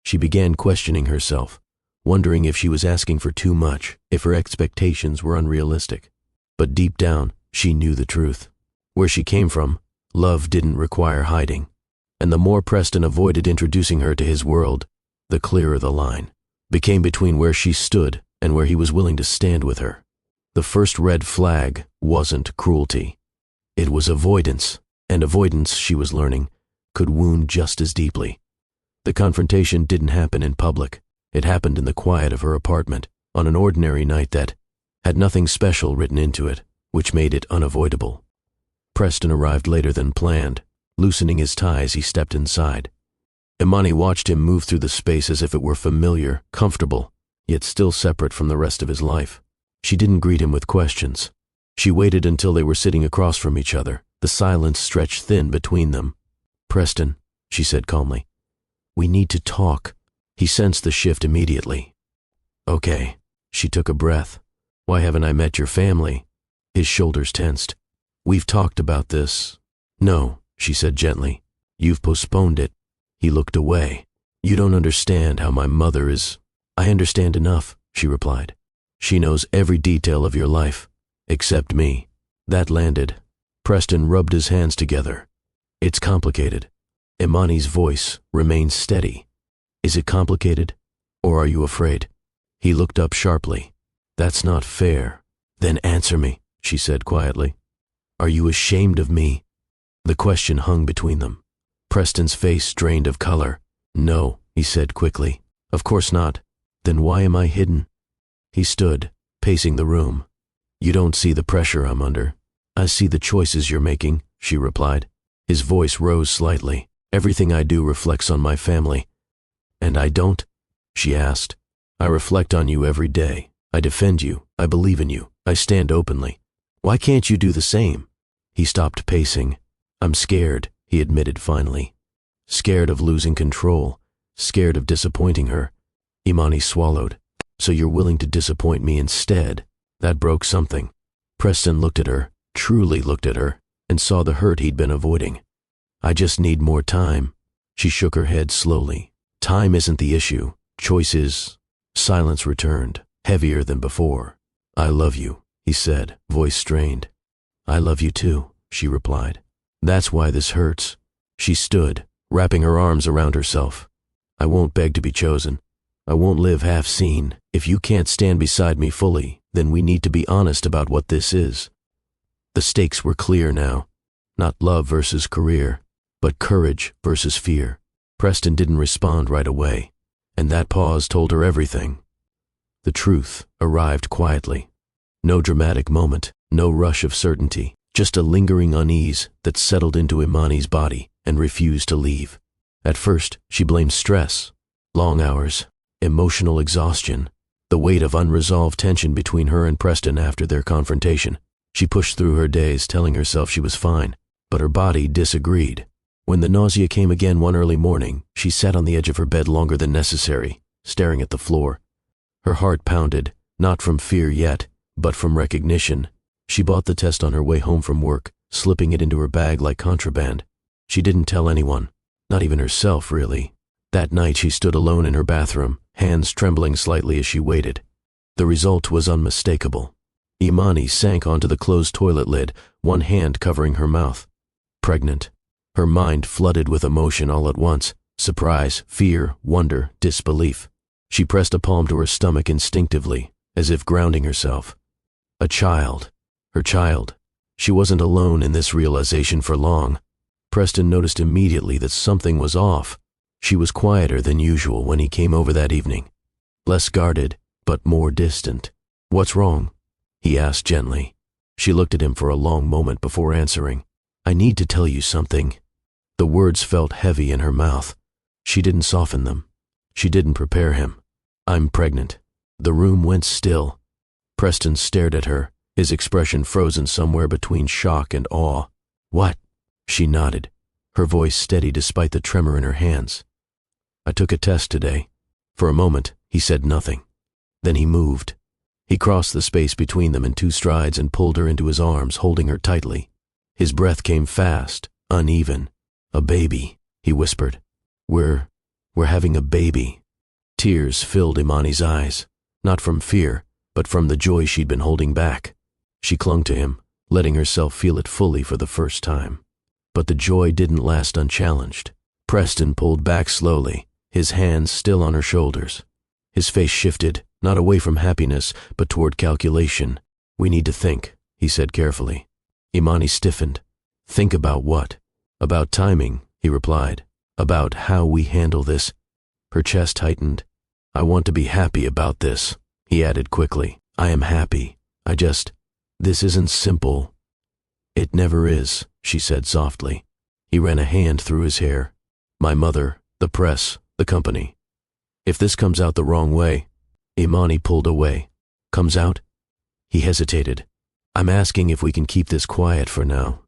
She began questioning herself, wondering if she was asking for too much, if her expectations were unrealistic. But deep down, she knew the truth. Where she came from, love didn't require hiding. And the more Preston avoided introducing her to his world, the clearer the line became between where she stood and where he was willing to stand with her. The first red flag wasn't cruelty. It was avoidance, and avoidance, she was learning, could wound just as deeply. The confrontation didn't happen in public. It happened in the quiet of her apartment, on an ordinary night that had nothing special written into it, which made it unavoidable. Preston arrived later than planned. Loosening his tie as he stepped inside. Imani watched him move through the space as if it were familiar, comfortable, yet still separate from the rest of his life. She didn't greet him with questions. She waited until they were sitting across from each other. The silence stretched thin between them. Preston, she said calmly, we need to talk. He sensed the shift immediately. Okay, she took a breath. Why haven't I met your family? His shoulders tensed. We've talked about this. No, she said gently. You've postponed it. He looked away. You don't understand how my mother is. I understand enough, she replied. She knows every detail of your life, except me. That landed. Preston rubbed his hands together. It's complicated. Imani's voice remained steady. Is it complicated, or are you afraid? He looked up sharply. That's not fair. Then answer me, she said quietly. Are you ashamed of me? The question hung between them. Preston's face drained of color. No, he said quickly. Of course not. Then why am I hidden? He stood, pacing the room. You don't see the pressure I'm under. I see the choices you're making, she replied. His voice rose slightly. Everything I do reflects on my family. And I don't? She asked. I reflect on you every day. I defend you. I believe in you. I stand openly. Why can't you do the same? He stopped pacing. I'm scared, he admitted finally. Scared of losing control. Scared of disappointing her. Imani swallowed. So you're willing to disappoint me instead? That broke something. Preston looked at her, truly looked at her, and saw the hurt he'd been avoiding. I just need more time. She shook her head slowly. Time isn't the issue. Choice is. Silence returned, heavier than before. I love you, he said, voice strained. I love you too, she replied. That's why this hurts. She stood, wrapping her arms around herself. I won't beg to be chosen. I won't live half seen. If you can't stand beside me fully, then we need to be honest about what this is. The stakes were clear now. Not love versus career, but courage versus fear. Preston didn't respond right away, and that pause told her everything. The truth arrived quietly. No dramatic moment, no rush of certainty, just a lingering unease that settled into Imani's body and refused to leave. At first, she blamed stress, long hours, emotional exhaustion, the weight of unresolved tension between her and Preston after their confrontation. She pushed through her days telling herself she was fine, but her body disagreed. When the nausea came again one early morning, she sat on the edge of her bed longer than necessary, staring at the floor. Her heart pounded, not from fear yet, but from recognition. She bought the test on her way home from work, slipping it into her bag like contraband. She didn't tell anyone, not even herself, really. That night she stood alone in her bathroom, hands trembling slightly as she waited. The result was unmistakable. Imani sank onto the closed toilet lid, one hand covering her mouth. Pregnant. Her mind flooded with emotion all at once. Surprise, fear, wonder, disbelief. She pressed a palm to her stomach instinctively, as if grounding herself. A child. Her child. She wasn't alone in this realization for long. Preston noticed immediately that something was off. She was quieter than usual when he came over that evening. Less guarded, but more distant. What's wrong? he asked gently. She looked at him for a long moment before answering. I need to tell you something. The words felt heavy in her mouth. She didn't soften them. She didn't prepare him. I'm pregnant. The room went still. Preston stared at her, his expression frozen somewhere between shock and awe. What? She nodded, her voice steady despite the tremor in her hands. I took a test today. For a moment, he said nothing. Then he moved. He crossed the space between them in 2 strides and pulled her into his arms, holding her tightly. His breath came fast, uneven. A baby, he whispered. We're having a baby. Tears filled Imani's eyes, not from fear, but from the joy she'd been holding back. She clung to him, letting herself feel it fully for the first time. But the joy didn't last unchallenged. Preston pulled back slowly, his hands still on her shoulders. His face shifted, not away from happiness, but toward calculation. We need to think, he said carefully. Imani stiffened. Think about what? About timing, he replied. About how we handle this. Her chest tightened. I want to be happy about this, he added quickly. I am happy. This isn't simple. It never is, she said softly. He ran a hand through his hair. My mother, the press, the company. If this comes out the wrong way, Imani pulled away. Comes out? He hesitated. I'm asking if we can keep this quiet for now.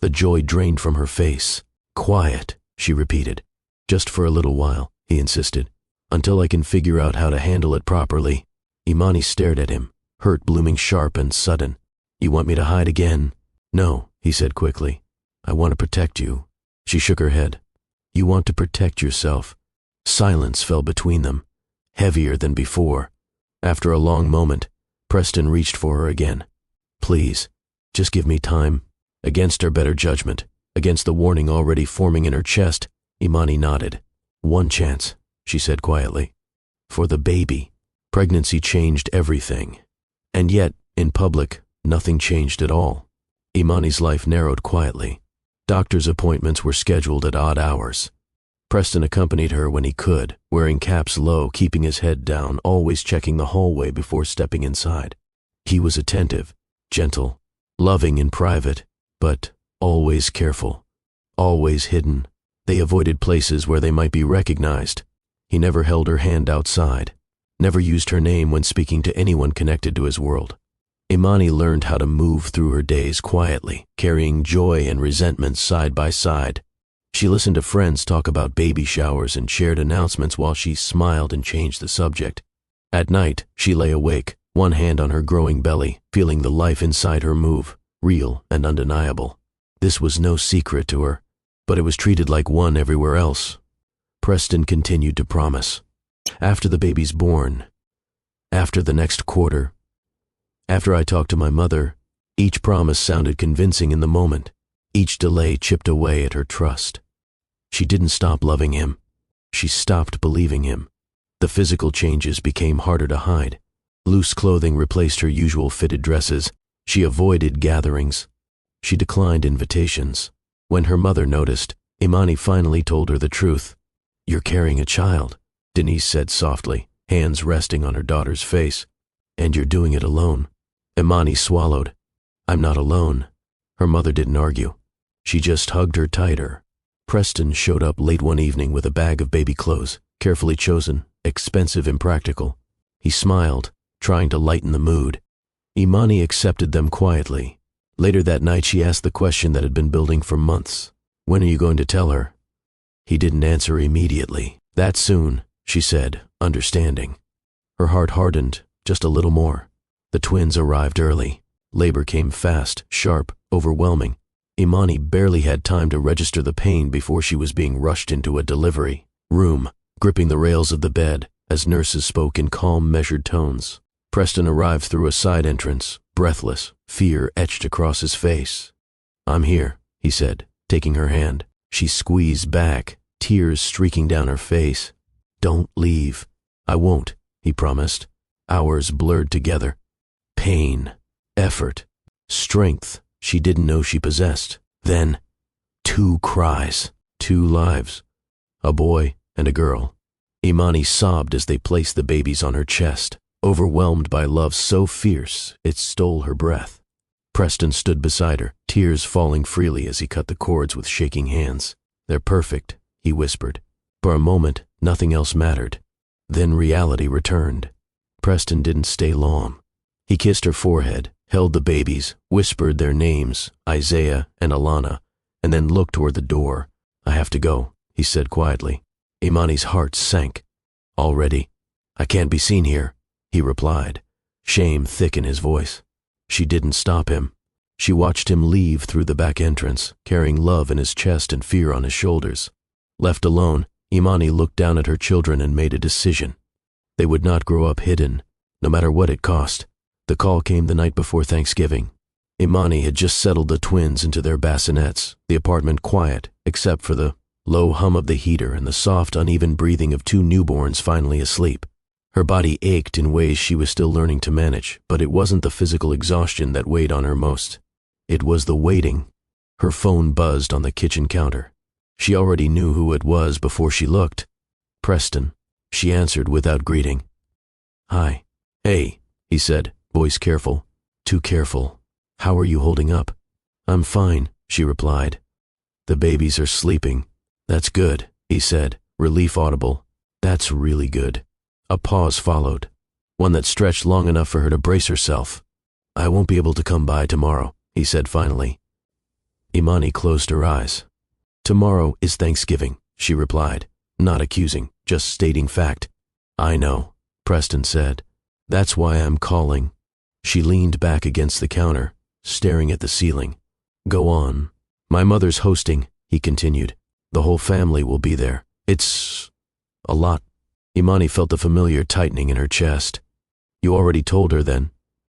The joy drained from her face. Quiet, she repeated. Just for a little while, he insisted. Until I can figure out how to handle it properly. Imani stared at him, hurt blooming sharp and sudden. You want me to hide again? No, he said quickly. I want to protect you. She shook her head. You want to protect yourself. Silence fell between them, heavier than before. After a long moment, Preston reached for her again. Please, just give me time. Against her better judgment, against the warning already forming in her chest, Imani nodded. One chance, she said quietly. For the baby. Pregnancy changed everything. And yet, in public, nothing changed at all. Imani's life narrowed quietly. Doctor's appointments were scheduled at odd hours. Preston accompanied her when he could, wearing caps low, keeping his head down, always checking the hallway before stepping inside. He was attentive, gentle, loving in private, but always careful, always hidden. They avoided places where they might be recognized. He never held her hand outside, never used her name when speaking to anyone connected to his world. Imani learned how to move through her days quietly, carrying joy and resentment side by side. She listened to friends talk about baby showers and shared announcements while she smiled and changed the subject. At night, she lay awake, one hand on her growing belly, feeling the life inside her move, real and undeniable. This was no secret to her, but it was treated like one everywhere else. Preston continued to promise. After the baby's born, after the next quarter, after I talked to my mother, each promise sounded convincing in the moment. Each delay chipped away at her trust. She didn't stop loving him. She stopped believing him. The physical changes became harder to hide. Loose clothing replaced her usual fitted dresses. She avoided gatherings. She declined invitations. When her mother noticed, Imani finally told her the truth. You're carrying a child, Denise said softly, hands resting on her daughter's face. And you're doing it alone. Imani swallowed. I'm not alone. Her mother didn't argue. She just hugged her tighter. Preston showed up late one evening with a bag of baby clothes, carefully chosen, expensive, impractical. He smiled, trying to lighten the mood. Imani accepted them quietly. Later that night she asked the question that had been building for months. When are you going to tell her? He didn't answer immediately. That soon, she said, understanding. Her heart hardened, just a little more. The twins arrived early. Labor came fast, sharp, overwhelming. Imani barely had time to register the pain before she was being rushed into a delivery room, gripping the rails of the bed as nurses spoke in calm, measured tones. Preston arrived through a side entrance, breathless, fear etched across his face. I'm here, he said, taking her hand. She squeezed back, tears streaking down her face. Don't leave. I won't, he promised. Hours blurred together. Pain, effort, strength she didn't know she possessed. Then, 2 cries, 2 lives, a boy and a girl. Imani sobbed as they placed the babies on her chest. overwhelmed by love so fierce it stole her breath. Preston stood beside her, tears falling freely as he cut the cords with shaking hands. "They're perfect," he whispered. For a moment, nothing else mattered. Then reality returned. Preston didn't stay long. He kissed her forehead, held the babies, whispered their names, Isaiah and Alana, and then looked toward the door. "I have to go," he said quietly. Imani's heart sank. "Already? I can't be seen here," he replied, shame thick in his voice. She didn't stop him. She watched him leave through the back entrance, carrying love in his chest and fear on his shoulders. Left alone, Imani looked down at her children and made a decision. They would not grow up hidden, no matter what it cost. The call came the night before Thanksgiving. Imani had just settled the twins into their bassinets, the apartment quiet, except for the low hum of the heater and the soft, uneven breathing of two newborns finally asleep. Her body ached in ways she was still learning to manage, but it wasn't the physical exhaustion that weighed on her most. It was the waiting. Her phone buzzed on the kitchen counter. She already knew who it was before she looked. "Preston," she answered without greeting. "Hi." "Hey," he said, voice careful. "Too careful. How are you holding up?" "I'm fine," she replied. "The babies are sleeping." "That's good," he said, relief audible. "That's really good." A pause followed, one that stretched long enough for her to brace herself. "I won't be able to come by tomorrow," he said finally. Imani closed her eyes. "Tomorrow is Thanksgiving," she replied, not accusing, just stating fact. "I know," Preston said. "That's why I'm calling." She leaned back against the counter, staring at the ceiling. "Go on." "My mother's hosting," he continued. "The whole family will be there. It's a lot." Imani felt the familiar tightening in her chest. "You already told her then?"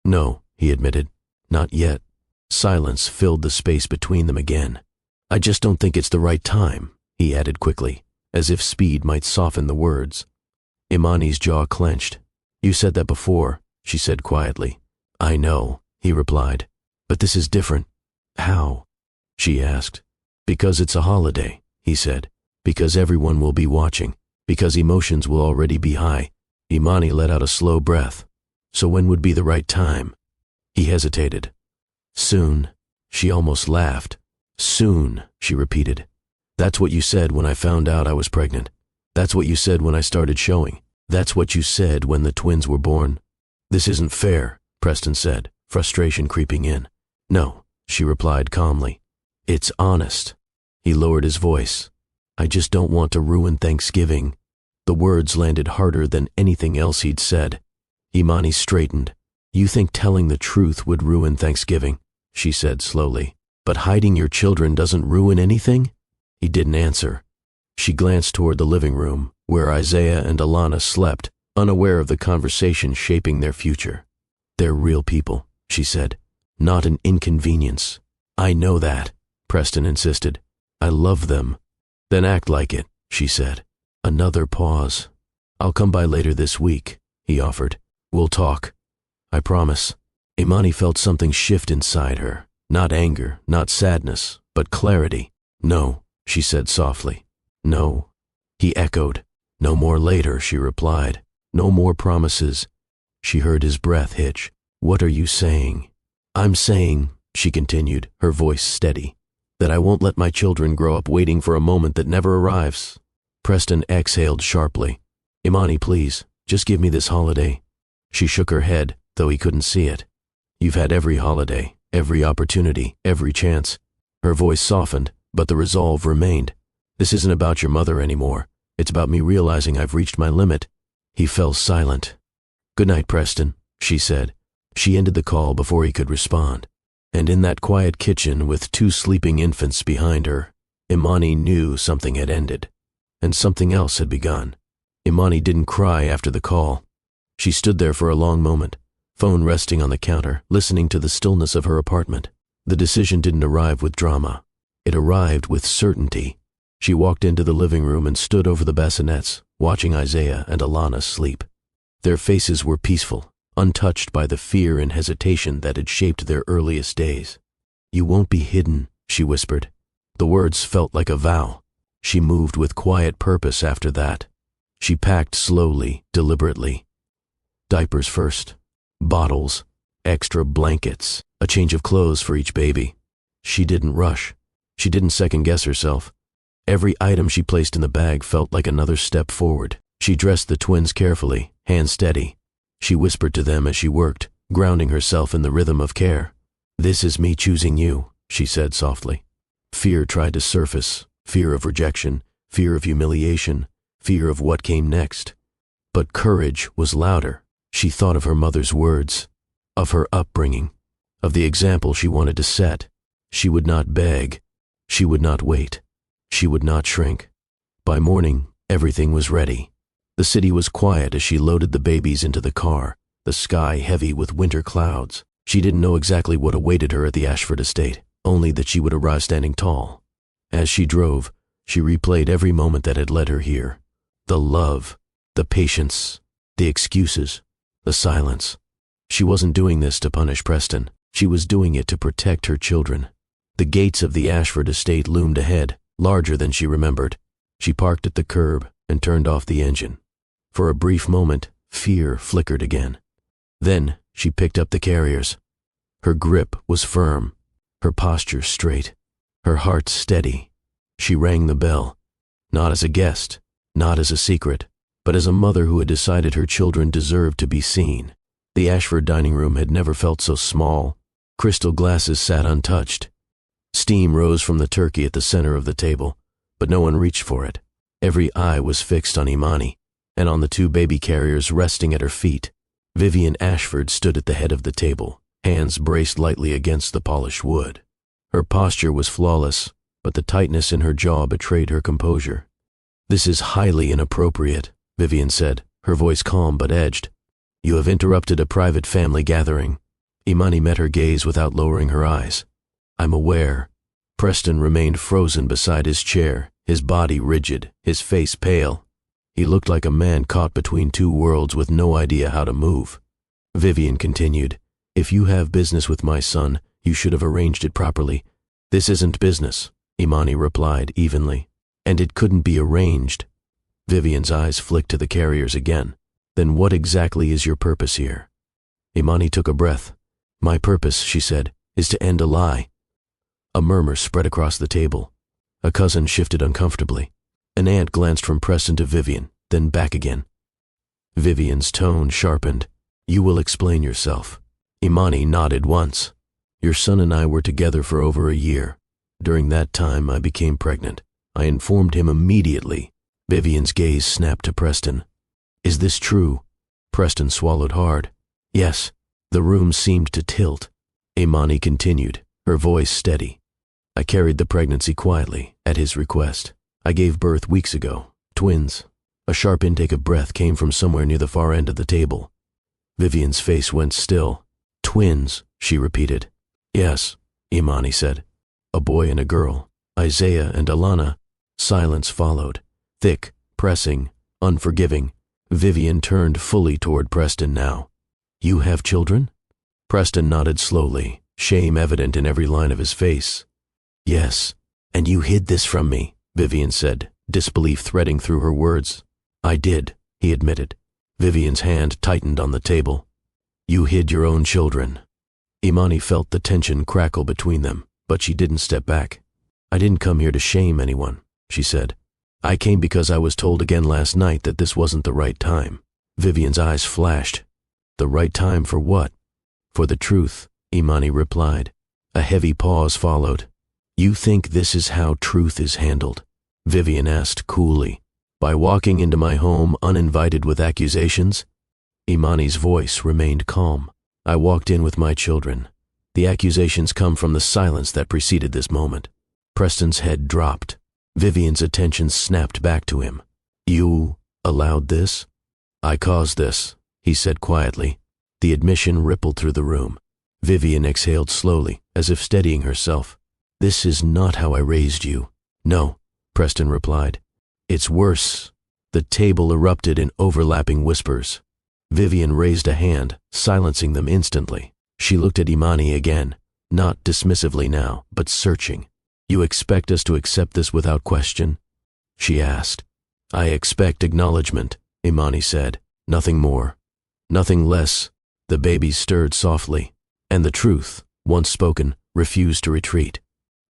"No," he admitted. "Not yet." Silence filled the space between them again. "I just don't think it's the right time," he added quickly, as if speed might soften the words. Imani's jaw clenched. "You said that before," she said quietly. "I know," he replied. "But this is different." "How?" she asked. "Because it's a holiday," he said. "Because everyone will be watching. Because emotions will already be high." Imani let out a slow breath. "So when would be the right time?" He hesitated. "Soon." She almost laughed. "Soon," she repeated. "That's what you said when I found out I was pregnant. That's what you said when I started showing. That's what you said when the twins were born." "This isn't fair," Preston said, frustration creeping in. "No," she replied calmly. "It's honest." He lowered his voice. "I just don't want to ruin Thanksgiving." The words landed harder than anything else he'd said. Imani straightened. "You think telling the truth would ruin Thanksgiving?" she said slowly. "But hiding your children doesn't ruin anything?" He didn't answer. She glanced toward the living room, where Isaiah and Alana slept, unaware of the conversation shaping their future. "They're real people," she said. "Not an inconvenience." "I know that," Preston insisted. "I love them." "Then act like it," she said. Another pause. "I'll come by later this week," he offered. "We'll talk. I promise." Imani felt something shift inside her. Not anger, not sadness, but clarity. "No," she said softly. "No." He echoed. "No more later," she replied. "No more promises." She heard his breath hitch. "What are you saying?" "I'm saying," she continued, her voice steady, "that I won't let my children grow up waiting for a moment that never arrives." Preston exhaled sharply. "Imani, please, just give me this holiday." She shook her head, though he couldn't see it. "You've had every holiday, every opportunity, every chance." Her voice softened, but the resolve remained. "This isn't about your mother anymore. It's about me realizing I've reached my limit." He fell silent. "Good night, Preston," she said. She ended the call before he could respond. And in that quiet kitchen with two sleeping infants behind her, Imani knew something had ended. And something else had begun. Imani didn't cry after the call. She stood there for a long moment, phone resting on the counter, listening to the stillness of her apartment. The decision didn't arrive with drama. It arrived with certainty. She walked into the living room and stood over the bassinets, watching Isaiah and Alana sleep. Their faces were peaceful, untouched by the fear and hesitation that had shaped their earliest days. "You won't be hidden," she whispered. The words felt like a vow. She moved with quiet purpose after that. She packed slowly, deliberately. Diapers first. Bottles. Extra blankets. A change of clothes for each baby. She didn't rush. She didn't second-guess herself. Every item she placed in the bag felt like another step forward. She dressed the twins carefully, hands steady. She whispered to them as she worked, grounding herself in the rhythm of care. "This is me choosing you," she said softly. Fear tried to surface, fear of rejection, fear of humiliation, fear of what came next. But courage was louder. She thought of her mother's words, of her upbringing, of the example she wanted to set. She would not beg. She would not wait. She would not shrink. By morning, everything was ready. The city was quiet as she loaded the babies into the car, the sky heavy with winter clouds. She didn't know exactly what awaited her at the Ashford estate, only that she would arrive standing tall. As she drove, she replayed every moment that had led her here. The love, the patience, the excuses, the silence. She wasn't doing this to punish Preston. She was doing it to protect her children. The gates of the Ashford estate loomed ahead, larger than she remembered. She parked at the curb and turned off the engine. For a brief moment, fear flickered again. Then she picked up the carriers. Her grip was firm, her posture straight, her heart steady. She rang the bell, not as a guest, not as a secret, but as a mother who had decided her children deserved to be seen. The Ashford dining room had never felt so small. Crystal glasses sat untouched. Steam rose from the turkey at the center of the table, but no one reached for it. Every eye was fixed on Imani, and on the two baby carriers resting at her feet. Vivian Ashford stood at the head of the table, hands braced lightly against the polished wood. Her posture was flawless, but the tightness in her jaw betrayed her composure. "This is highly inappropriate," Vivian said, her voice calm but edged. "You have interrupted a private family gathering." Imani met her gaze without lowering her eyes. "I'm aware." Preston remained frozen beside his chair, his body rigid, his face pale. He looked like a man caught between two worlds with no idea how to move. Vivian continued, "If you have business with my son, you should have arranged it properly." "This isn't business," Imani replied evenly. "And it couldn't be arranged." Vivian's eyes flicked to the carriers again. "Then what exactly is your purpose here?" Imani took a breath. "My purpose," she said, "is to end a lie." A murmur spread across the table. A cousin shifted uncomfortably. An aunt glanced from Preston to Vivian, then back again. Vivian's tone sharpened. "You will explain yourself." Imani nodded once. "Your son and I were together for over a year. During that time, I became pregnant. I informed him immediately." Vivian's gaze snapped to Preston. "Is this true?" Preston swallowed hard. "Yes." The room seemed to tilt. Imani continued, her voice steady. "I carried the pregnancy quietly, at his request. I gave birth weeks ago, twins." A sharp intake of breath came from somewhere near the far end of the table. Vivian's face went still. "Twins," she repeated. "Yes," Imani said. "A boy and a girl, Isaiah and Alana." Silence followed, thick, pressing, unforgiving. Vivian turned fully toward Preston now. "You have children?" Preston nodded slowly, shame evident in every line of his face. "Yes, and you hid this from me," Vivian said, disbelief threading through her words. "I did," he admitted. Vivian's hand tightened on the table. "You hid your own children." Imani felt the tension crackle between them, but she didn't step back. "I didn't come here to shame anyone," she said. "I came because I was told again last night that this wasn't the right time." Vivian's eyes flashed. "The right time for what?" "For the truth," Imani replied. A heavy pause followed. "You think this is how truth is handled?" Vivian asked coolly. "By walking into my home uninvited with accusations?" Imani's voice remained calm. "I walked in with my children. The accusations come from the silence that preceded this moment." Preston's head dropped. Vivian's attention snapped back to him. "You allowed this?" "I caused this," he said quietly. The admission rippled through the room. Vivian exhaled slowly, as if steadying herself. "This is not how I raised you." "No," Preston replied. "It's worse." The table erupted in overlapping whispers. Vivian raised a hand, silencing them instantly. She looked at Imani again, not dismissively now, but searching. "You expect us to accept this without question?" she asked. "I expect acknowledgement," Imani said. "Nothing more." Nothing less. The babies stirred softly, and the truth, once spoken, refused to retreat.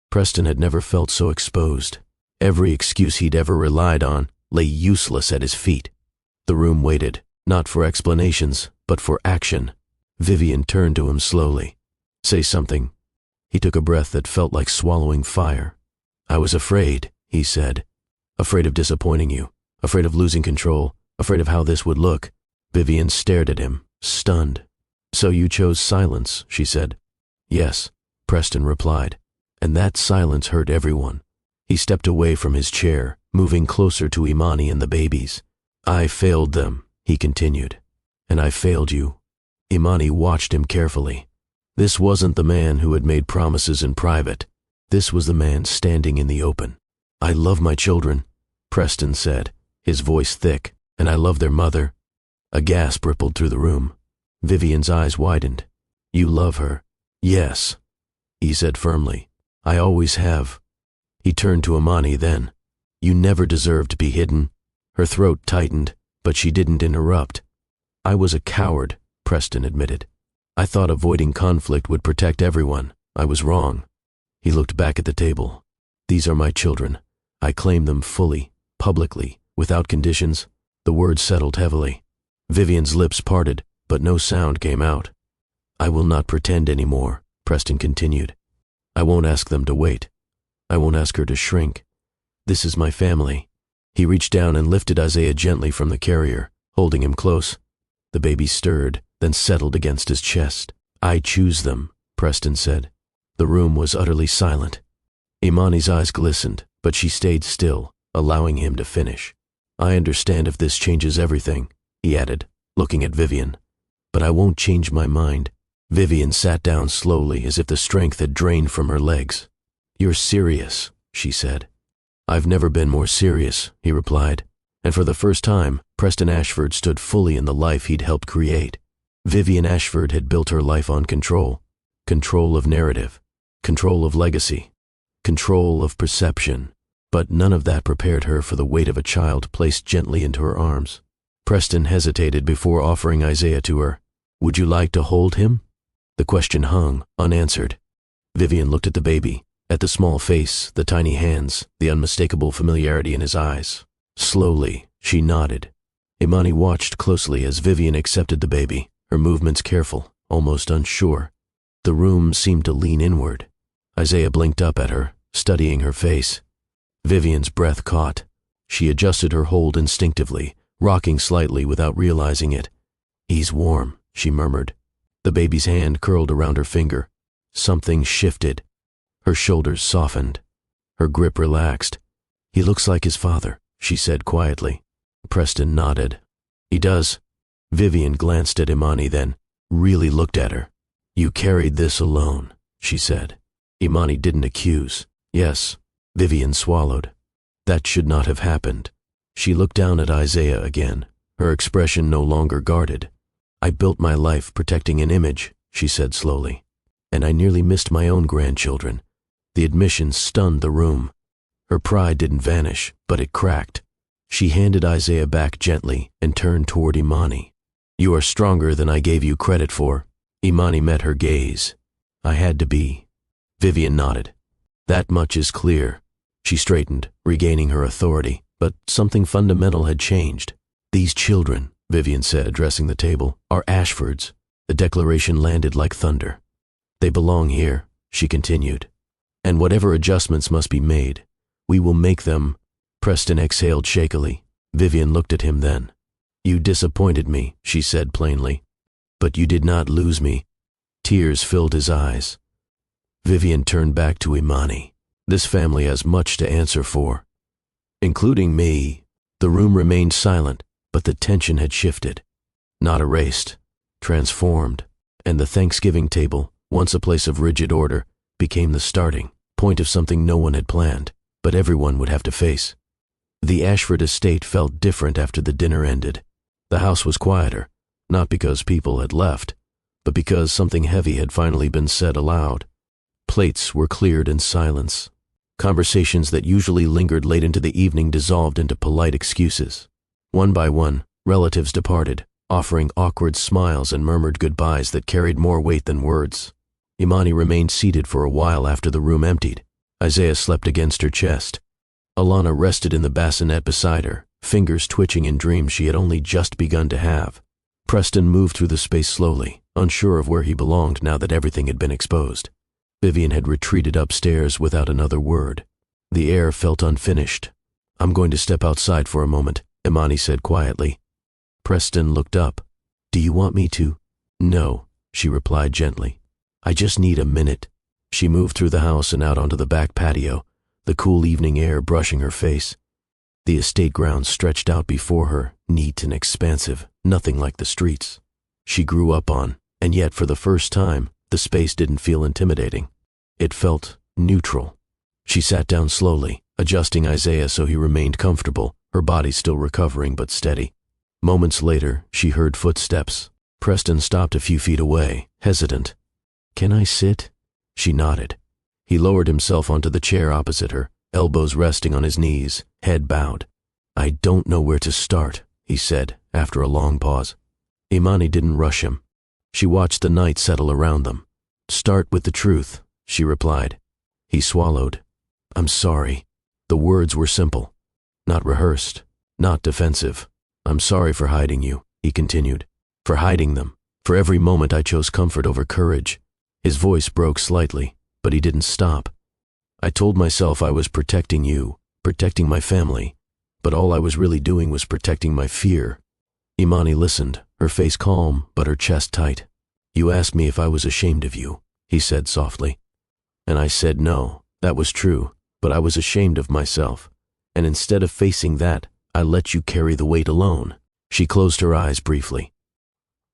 Preston had never felt so exposed. Every excuse he'd ever relied on lay useless at his feet. The room waited, not for explanations, but for action. Vivian turned to him slowly. "Say something." He took a breath that felt like swallowing fire. "I was afraid," he said. "Afraid of disappointing you, afraid of losing control, afraid of how this would look." Vivian stared at him, stunned. "So you chose silence," she said. "Yes," Preston replied, and that silence hurt everyone. He stepped away from his chair, moving closer to Imani and the babies. "I failed them," he continued, "and I failed you." Imani watched him carefully. This wasn't the man who had made promises in private. This was the man standing in the open. "I love my children," Preston said, his voice thick, "and I love their mother." A gasp rippled through the room. Vivian's eyes widened. "You love her?" "Yes," he said firmly. "I always have." He turned to Imani then. "You never deserved to be hidden." Her throat tightened, but she didn't interrupt. "I was a coward," Preston admitted. "I thought avoiding conflict would protect everyone. I was wrong." He looked back at the table. "These are my children. I claim them fully, publicly, without conditions." The words settled heavily. Vivian's lips parted, but no sound came out. "I will not pretend anymore," Preston continued. "I won't ask them to wait. I won't ask her to shrink. This is my family." He reached down and lifted Isaiah gently from the carrier, holding him close. The baby stirred, then settled against his chest. "I choose them," Preston said. The room was utterly silent. Imani's eyes glistened, but she stayed still, allowing him to finish. "I understand if this changes everything," he added, looking at Vivian. "But I won't change my mind." Vivian sat down slowly, as if the strength had drained from her legs. "You're serious," she said. "I've never been more serious," he replied, and for the first time, Preston Ashford stood fully in the life he'd helped create. Vivian Ashford had built her life on control. Control of narrative, control of legacy, control of perception, but none of that prepared her for the weight of a child placed gently into her arms. Preston hesitated before offering Isaiah to her. "Would you like to hold him?" The question hung, unanswered. Vivian looked at the baby, at the small face, the tiny hands, the unmistakable familiarity in his eyes. Slowly, she nodded. Imani watched closely as Vivian accepted the baby, her movements careful, almost unsure. The room seemed to lean inward. Isaiah blinked up at her, studying her face. Vivian's breath caught. She adjusted her hold instinctively, rocking slightly without realizing it. "He's warm," she murmured. The baby's hand curled around her finger. Something shifted. Her shoulders softened. Her grip relaxed. "He looks like his father," she said quietly. Preston nodded. "He does." Vivian glanced at Imani then, really looked at her. "You carried this alone," she said. Imani didn't accuse. "Yes." Vivian swallowed. "That should not have happened." She looked down at Isaiah again, her expression no longer guarded. "I built my life protecting an image," she said slowly, "and I nearly missed my own grandchildren." The admission stunned the room. Her pride didn't vanish, but it cracked. She handed Isaiah back gently and turned toward Imani. "You are stronger than I gave you credit for." Imani met her gaze. "I had to be." Vivian nodded. "That much is clear." She straightened, regaining her authority, but something fundamental had changed. "These children," Vivian said, addressing the table, "are Ashford's." The declaration landed like thunder. "They belong here," she continued. "And whatever adjustments must be made, we will make them." Preston exhaled shakily. Vivian looked at him then. "You disappointed me," she said plainly. "But you did not lose me." Tears filled his eyes. Vivian turned back to Imani. "This family has much to answer for." "Including me." The room remained silent, but the tension had shifted. Not erased, transformed, and the Thanksgiving table, once a place of rigid order, became the starting point of something no one had planned, but everyone would have to face. The Ashford estate felt different after the dinner ended. The house was quieter, not because people had left, but because something heavy had finally been said aloud. Plates were cleared in silence. Conversations that usually lingered late into the evening dissolved into polite excuses. One by one, relatives departed, offering awkward smiles and murmured goodbyes that carried more weight than words. Imani remained seated for a while after the room emptied. Isaiah slept against her chest. Alana rested in the bassinet beside her, fingers twitching in dreams she had only just begun to have. Preston moved through the space slowly, unsure of where he belonged now that everything had been exposed. Vivian had retreated upstairs without another word. The air felt unfinished. "I'm going to step outside for a moment," Imani said quietly. Preston looked up. "Do you want me to?" "No," she replied gently. "I just need a minute." She moved through the house and out onto the back patio, the cool evening air brushing her face. The estate grounds stretched out before her, neat and expansive, nothing like the streets she grew up on, and yet for the first time, the space didn't feel intimidating. It felt neutral. She sat down slowly, adjusting Isaiah so he remained comfortable, her body still recovering but steady. Moments later, she heard footsteps. Preston stopped a few feet away, hesitant. "Can I sit?" She nodded. He lowered himself onto the chair opposite her, elbows resting on his knees, head bowed. "I don't know where to start," he said, after a long pause. Imani didn't rush him. She watched the night settle around them. "Start with the truth," she replied. He swallowed. "I'm sorry." The words were simple, not rehearsed, not defensive. "I'm sorry for hiding you," he continued. "For hiding them. For every moment I chose comfort over courage." His voice broke slightly, but he didn't stop. "I told myself I was protecting you, protecting my family, but all I was really doing was protecting my fear." Imani listened, her face calm but her chest tight. "You asked me if I was ashamed of you," he said softly. "And I said no, that was true, but I was ashamed of myself. And instead of facing that, I let you carry the weight alone." She closed her eyes briefly.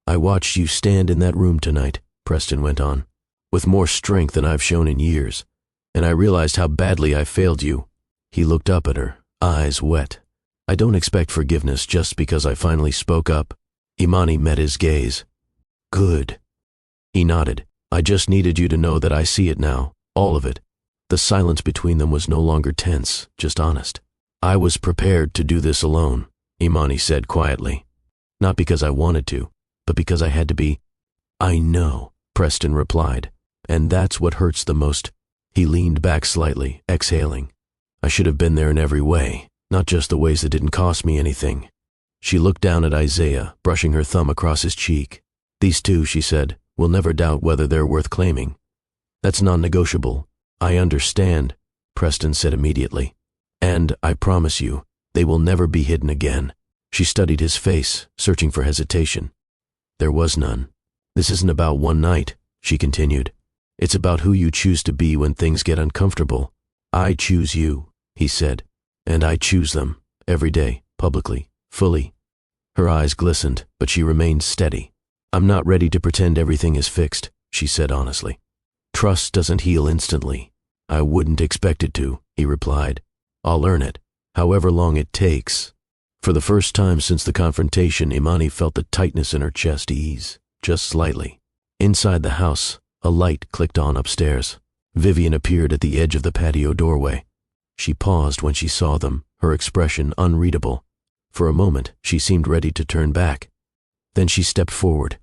"I watched you stand in that room tonight," Preston went on, "with more strength than I've shown in years, and I realized how badly I failed you." He looked up at her, eyes wet. "I don't expect forgiveness just because I finally spoke up." Imani met his gaze. "Good." He nodded. "I just needed you to know that I see it now, all of it." The silence between them was no longer tense, just honest. "I was prepared to do this alone," Imani said quietly. "Not because I wanted to, but because I had to be." "I know," Preston replied, "and that's what hurts the most." He leaned back slightly, exhaling. "I should have been there in every way, not just the ways that didn't cost me anything." She looked down at Isaiah, brushing her thumb across his cheek. "These two," she said, "will never doubt whether they're worth claiming. That's non-negotiable." "I understand," Preston said immediately. "And I promise you, they will never be hidden again." She studied his face, searching for hesitation. There was none. "This isn't about one night," she continued. "It's about who you choose to be when things get uncomfortable." "I choose you," he said, "and I choose them, every day, publicly, fully." Her eyes glistened, but she remained steady. "I'm not ready to pretend everything is fixed," she said honestly. "Trust doesn't heal instantly." "I wouldn't expect it to," he replied. "I'll earn it, however long it takes." For the first time since the confrontation, Imani felt the tightness in her chest ease, just slightly. Inside the house, a light clicked on upstairs. Vivian appeared at the edge of the patio doorway. She paused when she saw them, her expression unreadable. For a moment, she seemed ready to turn back. Then she stepped forward.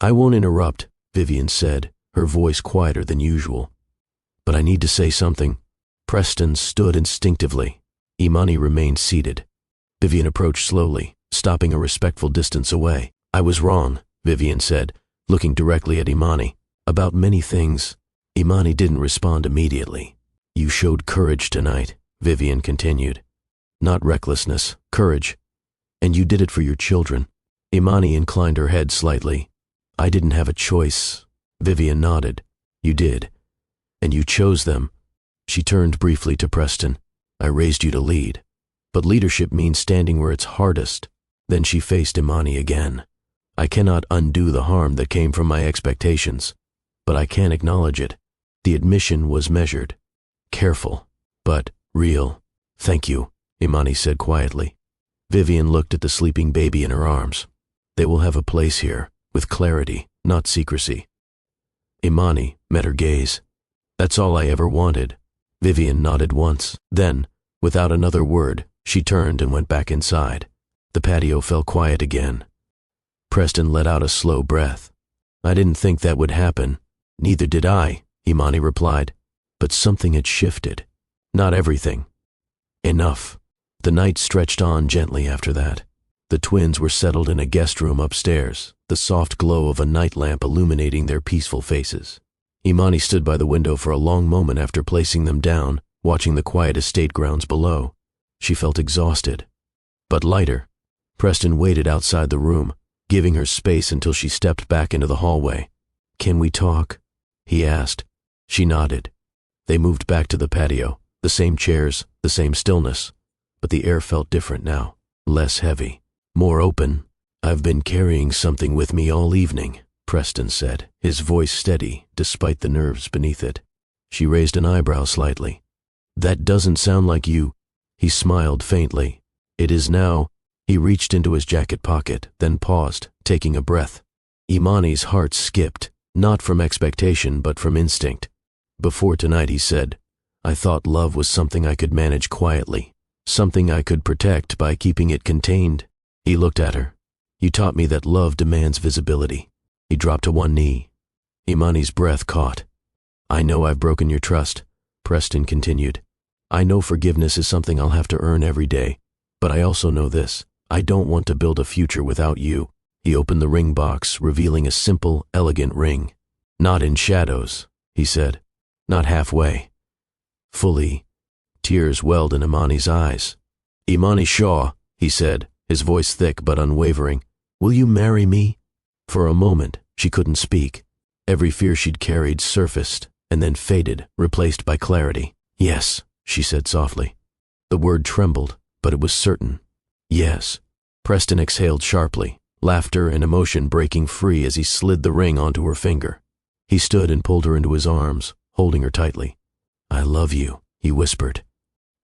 "I won't interrupt," Vivian said, her voice quieter than usual. "But I need to say something." Preston stood instinctively. Imani remained seated. Vivian approached slowly, stopping a respectful distance away. "I was wrong," Vivian said, looking directly at Imani. "About many things." Imani didn't respond immediately. "You showed courage tonight," Vivian continued. "Not recklessness, courage. And you did it for your children." Imani inclined her head slightly. "I didn't have a choice." Vivian nodded. "You did. And you chose them." She turned briefly to Preston. "I raised you to lead. But leadership means standing where it's hardest." Then she faced Imani again. "I cannot undo the harm that came from my expectations, but I can acknowledge it. The admission was measured, careful, but real." "Thank you," Imani said quietly. Vivian looked at the sleeping baby in her arms. "They will have a place here, with clarity, not secrecy." Imani met her gaze. "That's all I ever wanted." Vivian nodded once. Then, without another word, she turned and went back inside. The patio fell quiet again. Preston let out a slow breath. I didn't think that would happen. Neither did I, Imani replied. But something had shifted. Not everything. Enough. The night stretched on gently after that. The twins were settled in a guest room upstairs, the soft glow of a night lamp illuminating their peaceful faces. Imani stood by the window for a long moment after placing them down, watching the quiet estate grounds below. She felt exhausted, but lighter. Preston waited outside the room, giving her space until she stepped back into the hallway. "Can we talk?" he asked. She nodded. They moved back to the patio, the same chairs, the same stillness, but the air felt different now, less heavy, more open. "I've been carrying something with me all evening," Preston said, his voice steady despite the nerves beneath it. She raised an eyebrow slightly. "That doesn't sound like you." He smiled faintly. "It is now." He reached into his jacket pocket, then paused, taking a breath. Imani's heart skipped, not from expectation but from instinct. "Before tonight," he said, "I thought love was something I could manage quietly, something I could protect by keeping it contained." He looked at her. "You taught me that love demands visibility." He dropped to one knee. Imani's breath caught. "I know I've broken your trust," Preston continued. "I know forgiveness is something I'll have to earn every day, but I also know this. I don't want to build a future without you." He opened the ring box, revealing a simple, elegant ring. "Not in shadows," he said. "Not halfway. Fully." Tears welled in Imani's eyes. "Imani Shaw," he said, his voice thick but unwavering, "will you marry me?" For a moment, she couldn't speak. Every fear she'd carried surfaced and then faded, replaced by clarity. "Yes," she said softly. The word trembled, but it was certain. "Yes." Preston exhaled sharply, laughter and emotion breaking free as he slid the ring onto her finger. He stood and pulled her into his arms, holding her tightly. "I love you," he whispered.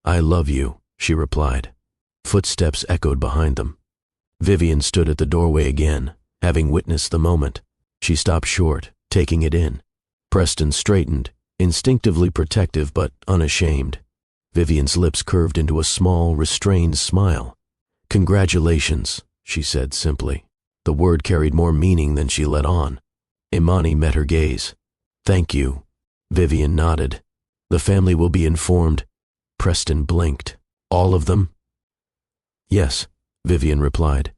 "I love you," she replied. Footsteps echoed behind them. Vivian stood at the doorway again, having witnessed the moment. She stopped short, taking it in. Preston straightened, instinctively protective but unashamed. Vivian's lips curved into a small, restrained smile. "Congratulations," she said simply. The word carried more meaning than she let on. Imani met her gaze. "Thank you." Vivian nodded. "The family will be informed." Preston blinked. "All of them?" "Yes," Vivian replied.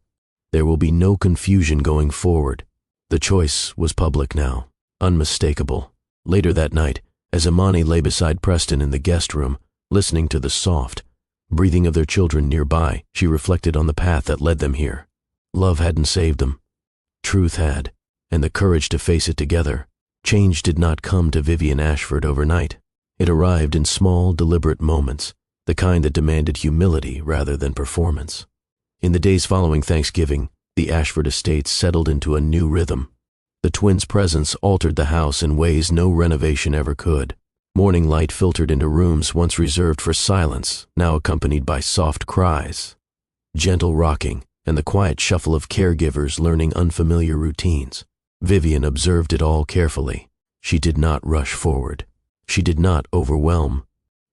"There will be no confusion going forward." The choice was public now, unmistakable. Later that night, as Imani lay beside Preston in the guest room, listening to the soft breathing of their children nearby, she reflected on the path that led them here. Love hadn't saved them. Truth had, and the courage to face it together. Change did not come to Vivian Ashford overnight. It arrived in small, deliberate moments, the kind that demanded humility rather than performance. In the days following Thanksgiving, the Ashford estate settled into a new rhythm. The twins' presence altered the house in ways no renovation ever could. Morning light filtered into rooms once reserved for silence, now accompanied by soft cries, gentle rocking, and the quiet shuffle of caregivers learning unfamiliar routines. Vivian observed it all carefully. She did not rush forward. She did not overwhelm.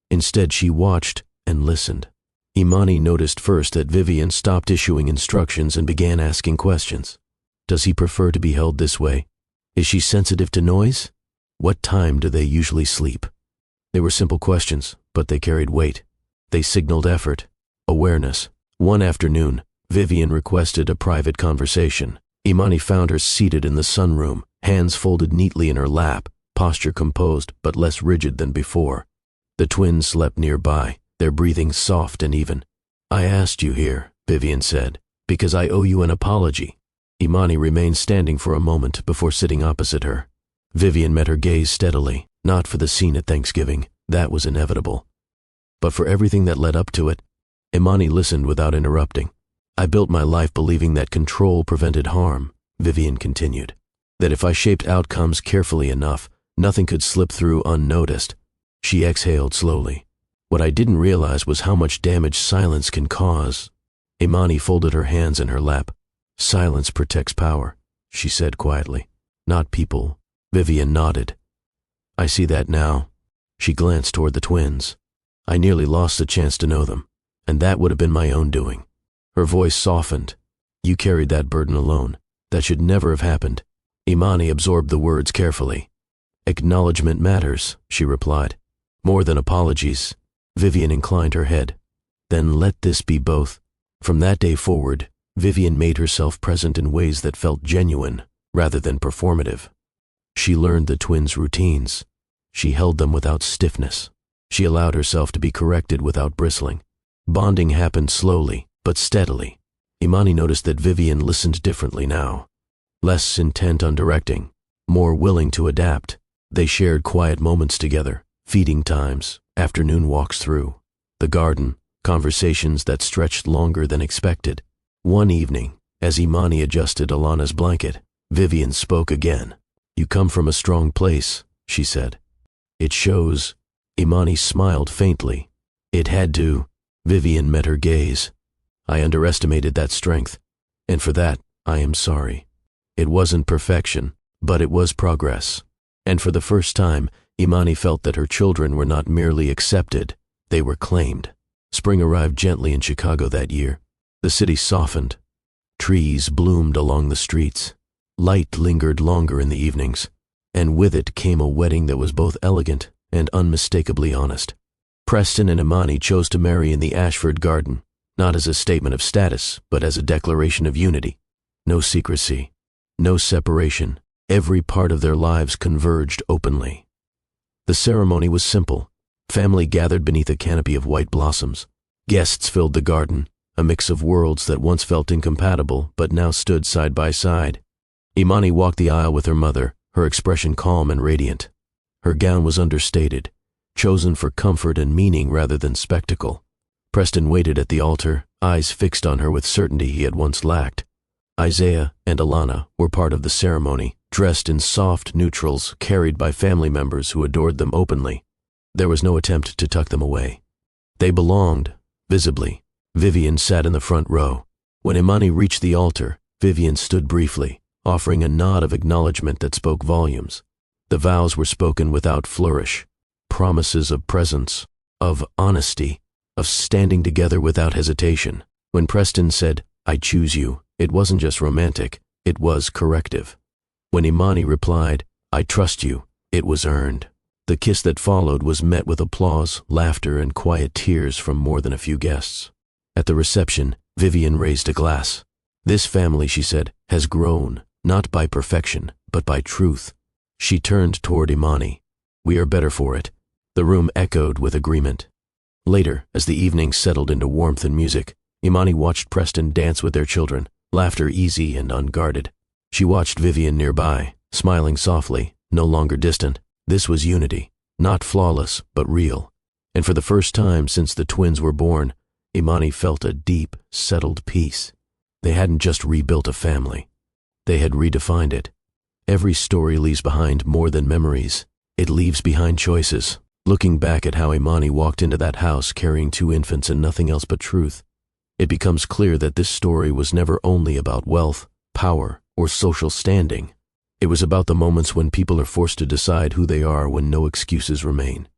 Instead, she watched and listened. Imani noticed first that Vivian stopped issuing instructions and began asking questions. Does he prefer to be held this way? Is she sensitive to noise? What time do they usually sleep? They were simple questions, but they carried weight. They signaled effort, awareness. One afternoon, Vivian requested a private conversation. Imani found her seated in the sunroom, hands folded neatly in her lap, posture composed but less rigid than before. The twins slept nearby, their breathing soft and even. "I asked you here," Vivian said, "because I owe you an apology." Imani remained standing for a moment before sitting opposite her. Vivian met her gaze steadily, not for the scene at Thanksgiving, that was inevitable, but for everything that led up to it. Imani listened without interrupting. "I built my life believing that control prevented harm," Vivian continued. "That if I shaped outcomes carefully enough, nothing could slip through unnoticed." She exhaled slowly. "What I didn't realize was how much damage silence can cause." Imani folded her hands in her lap. "Silence protects power," she said quietly. "Not people." Vivian nodded. "I see that now." She glanced toward the twins. "I nearly lost the chance to know them, and that would have been my own doing." Her voice softened. "You carried that burden alone. That should never have happened. Imani absorbed the words carefully. Acknowledgement matters, she replied. More than apologies. Vivian inclined her head. Then let this be both. From that day forward, Vivian made herself present in ways that felt genuine rather than performative. She learned the twins' routines. She held them without stiffness. She allowed herself to be corrected without bristling. Bonding happened slowly, but steadily. Imani noticed that Vivian listened differently now. Less intent on directing, more willing to adapt. They shared quiet moments together, feeding times, afternoon walks through the garden, conversations that stretched longer than expected. One evening, as Imani adjusted Alana's blanket, Vivian spoke again. You come from a strong place, she said. It shows. Imani smiled faintly. It had to. Vivian met her gaze. I underestimated that strength, and for that, I am sorry. It wasn't perfection, but it was progress. And for the first time, Imani felt that her children were not merely accepted, they were claimed. Spring arrived gently in Chicago that year. The city softened. Trees bloomed along the streets. Light lingered longer in the evenings, and with it came a wedding that was both elegant and unmistakably honest. Preston and Imani chose to marry in the Ashford garden, not as a statement of status, but as a declaration of unity. No secrecy, no separation. Every part of their lives converged openly. The ceremony was simple. Family gathered beneath a canopy of white blossoms. Guests filled the garden, a mix of worlds that once felt incompatible but now stood side by side. Imani walked the aisle with her mother, her expression calm and radiant. Her gown was understated, chosen for comfort and meaning rather than spectacle. Preston waited at the altar, eyes fixed on her with certainty he had once lacked. Isaiah and Alana were part of the ceremony, dressed in soft neutrals carried by family members who adored them openly. There was no attempt to tuck them away. They belonged, visibly. Vivian sat in the front row. When Imani reached the altar, Vivian stood briefly, offering a nod of acknowledgement that spoke volumes. The vows were spoken without flourish, promises of presence, of honesty, of standing together without hesitation. When Preston said, I choose you, it wasn't just romantic, it was corrective. When Imani replied, I trust you, it was earned. The kiss that followed was met with applause, laughter, and quiet tears from more than a few guests. At the reception, Vivian raised a glass. This family, she said, has grown, not by perfection, but by truth. She turned toward Imani. We are better for it. The room echoed with agreement. Later, as the evening settled into warmth and music, Imani watched Preston dance with their children, laughter easy and unguarded. She watched Vivian nearby, smiling softly, no longer distant. This was unity, not flawless, but real. And for the first time since the twins were born, Imani felt a deep, settled peace. They hadn't just rebuilt a family. They had redefined it. Every story leaves behind more than memories. It leaves behind choices. Looking back at how Imani walked into that house carrying 2 infants and nothing else but truth, it becomes clear that this story was never only about wealth, power, or social standing. It was about the moments when people are forced to decide who they are when no excuses remain.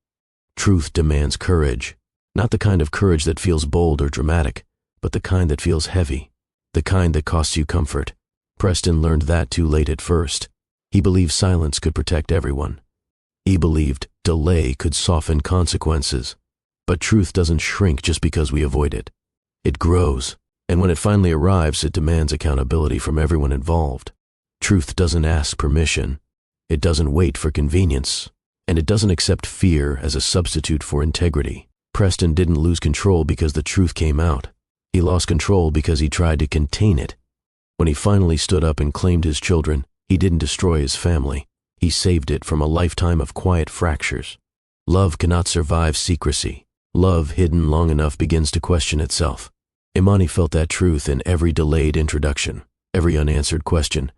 Truth demands courage, not the kind of courage that feels bold or dramatic, but the kind that feels heavy, the kind that costs you comfort. Preston learned that too late at first. He believed silence could protect everyone. He believed delay could soften consequences. But truth doesn't shrink just because we avoid it. It grows, and when it finally arrives, it demands accountability from everyone involved. Truth doesn't ask permission. It doesn't wait for convenience. And it doesn't accept fear as a substitute for integrity. Preston didn't lose control because the truth came out. He lost control because he tried to contain it. When he finally stood up and claimed his children, he didn't destroy his family. He saved it from a lifetime of quiet fractures. Love cannot survive secrecy. Love hidden long enough begins to question itself. Imani felt that truth in every delayed introduction, every unanswered question,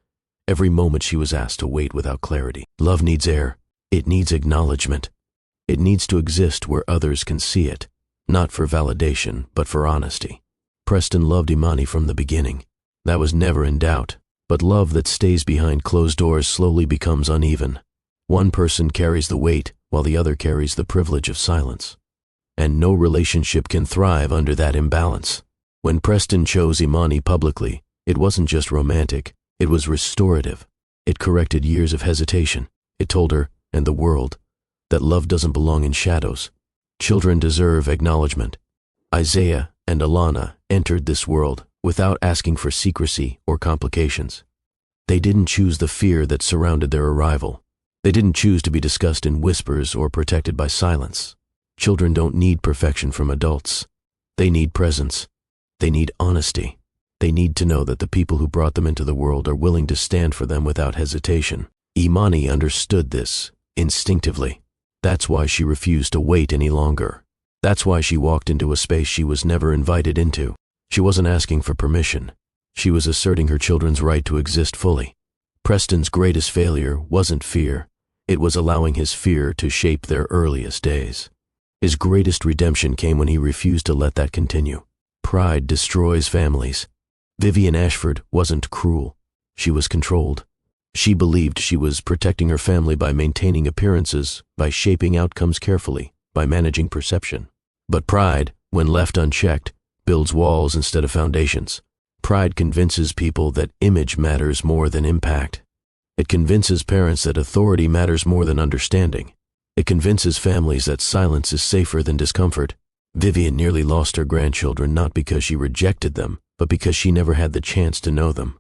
every moment she was asked to wait without clarity. Love needs air. It needs acknowledgement. It needs to exist where others can see it, not for validation, but for honesty. Preston loved Imani from the beginning. That was never in doubt. But love that stays behind closed doors slowly becomes uneven. One person carries the weight, while the other carries the privilege of silence. And no relationship can thrive under that imbalance. When Preston chose Imani publicly, it wasn't just romantic, It was restorative. It corrected years of hesitation. It told her, and the world, that love doesn't belong in shadows. Children deserve acknowledgement. Isaiah and Alana entered this world without asking for secrecy or complications. They didn't choose the fear that surrounded their arrival. They didn't choose to be discussed in whispers or protected by silence. Children don't need perfection from adults. They need presence. They need honesty. They need to know that the people who brought them into the world are willing to stand for them without hesitation. Imani understood this instinctively. That's why she refused to wait any longer. That's why she walked into a space she was never invited into. She wasn't asking for permission. She was asserting her children's right to exist fully. Preston's greatest failure wasn't fear. It was allowing his fear to shape their earliest days. His greatest redemption came when he refused to let that continue. Pride destroys families. Vivian Ashford wasn't cruel. She was controlled. She believed she was protecting her family by maintaining appearances, by shaping outcomes carefully, by managing perception. But pride, when left unchecked, builds walls instead of foundations. Pride convinces people that image matters more than impact. It convinces parents that authority matters more than understanding. It convinces families that silence is safer than discomfort. Vivian nearly lost her grandchildren not because she rejected them, but because she never had the chance to know them.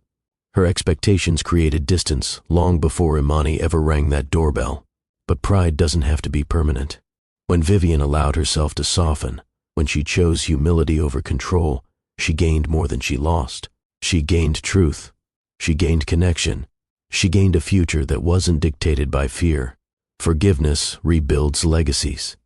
Her expectations created distance long before Imani ever rang that doorbell. But pride doesn't have to be permanent. When Vivian allowed herself to soften, when she chose humility over control, she gained more than she lost. She gained truth. She gained connection. She gained a future that wasn't dictated by fear. Forgiveness rebuilds legacies.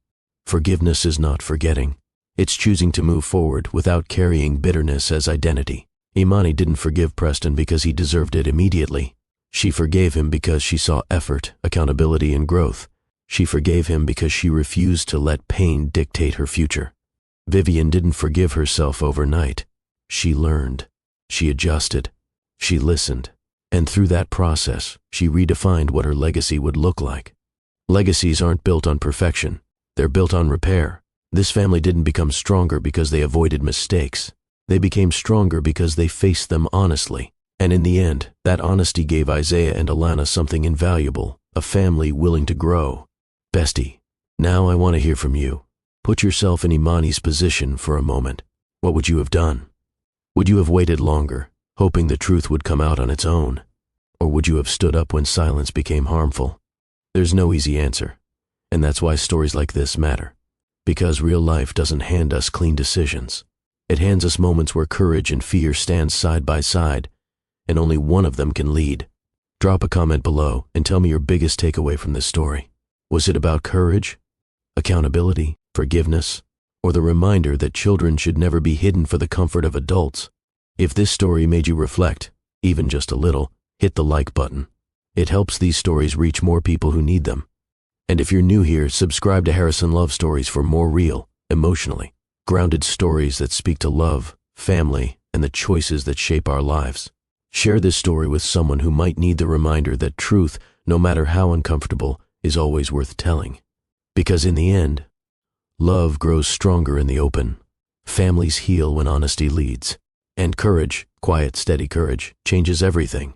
Forgiveness is not forgetting. It's choosing to move forward without carrying bitterness as identity. Imani didn't forgive Preston because he deserved it immediately. She forgave him because she saw effort, accountability, and growth. She forgave him because she refused to let pain dictate her future. Vivian didn't forgive herself overnight. She learned. She adjusted. She listened. And through that process, she redefined what her legacy would look like. Legacies aren't built on perfection. They're built on repair. This family didn't become stronger because they avoided mistakes. They became stronger because they faced them honestly. And in the end, that honesty gave Isaiah and Alana something invaluable, a family willing to grow. Bestie, now I want to hear from you. Put yourself in Imani's position for a moment. What would you have done? Would you have waited longer, hoping the truth would come out on its own? Or would you have stood up when silence became harmful? There's no easy answer. And that's why stories like this matter. Because real life doesn't hand us clean decisions. It hands us moments where courage and fear stand side by side, and only one of them can lead. Drop a comment below and tell me your biggest takeaway from this story. Was it about courage, accountability, forgiveness, or the reminder that children should never be hidden for the comfort of adults? If this story made you reflect, even just a little, hit the like button. It helps these stories reach more people who need them. And if you're new here, subscribe to Harrison Love Stories for more real, emotionally grounded stories that speak to love, family, and the choices that shape our lives. Share this story with someone who might need the reminder that truth, no matter how uncomfortable, is always worth telling. Because in the end, love grows stronger in the open. Families heal when honesty leads. And courage, quiet, steady courage, changes everything.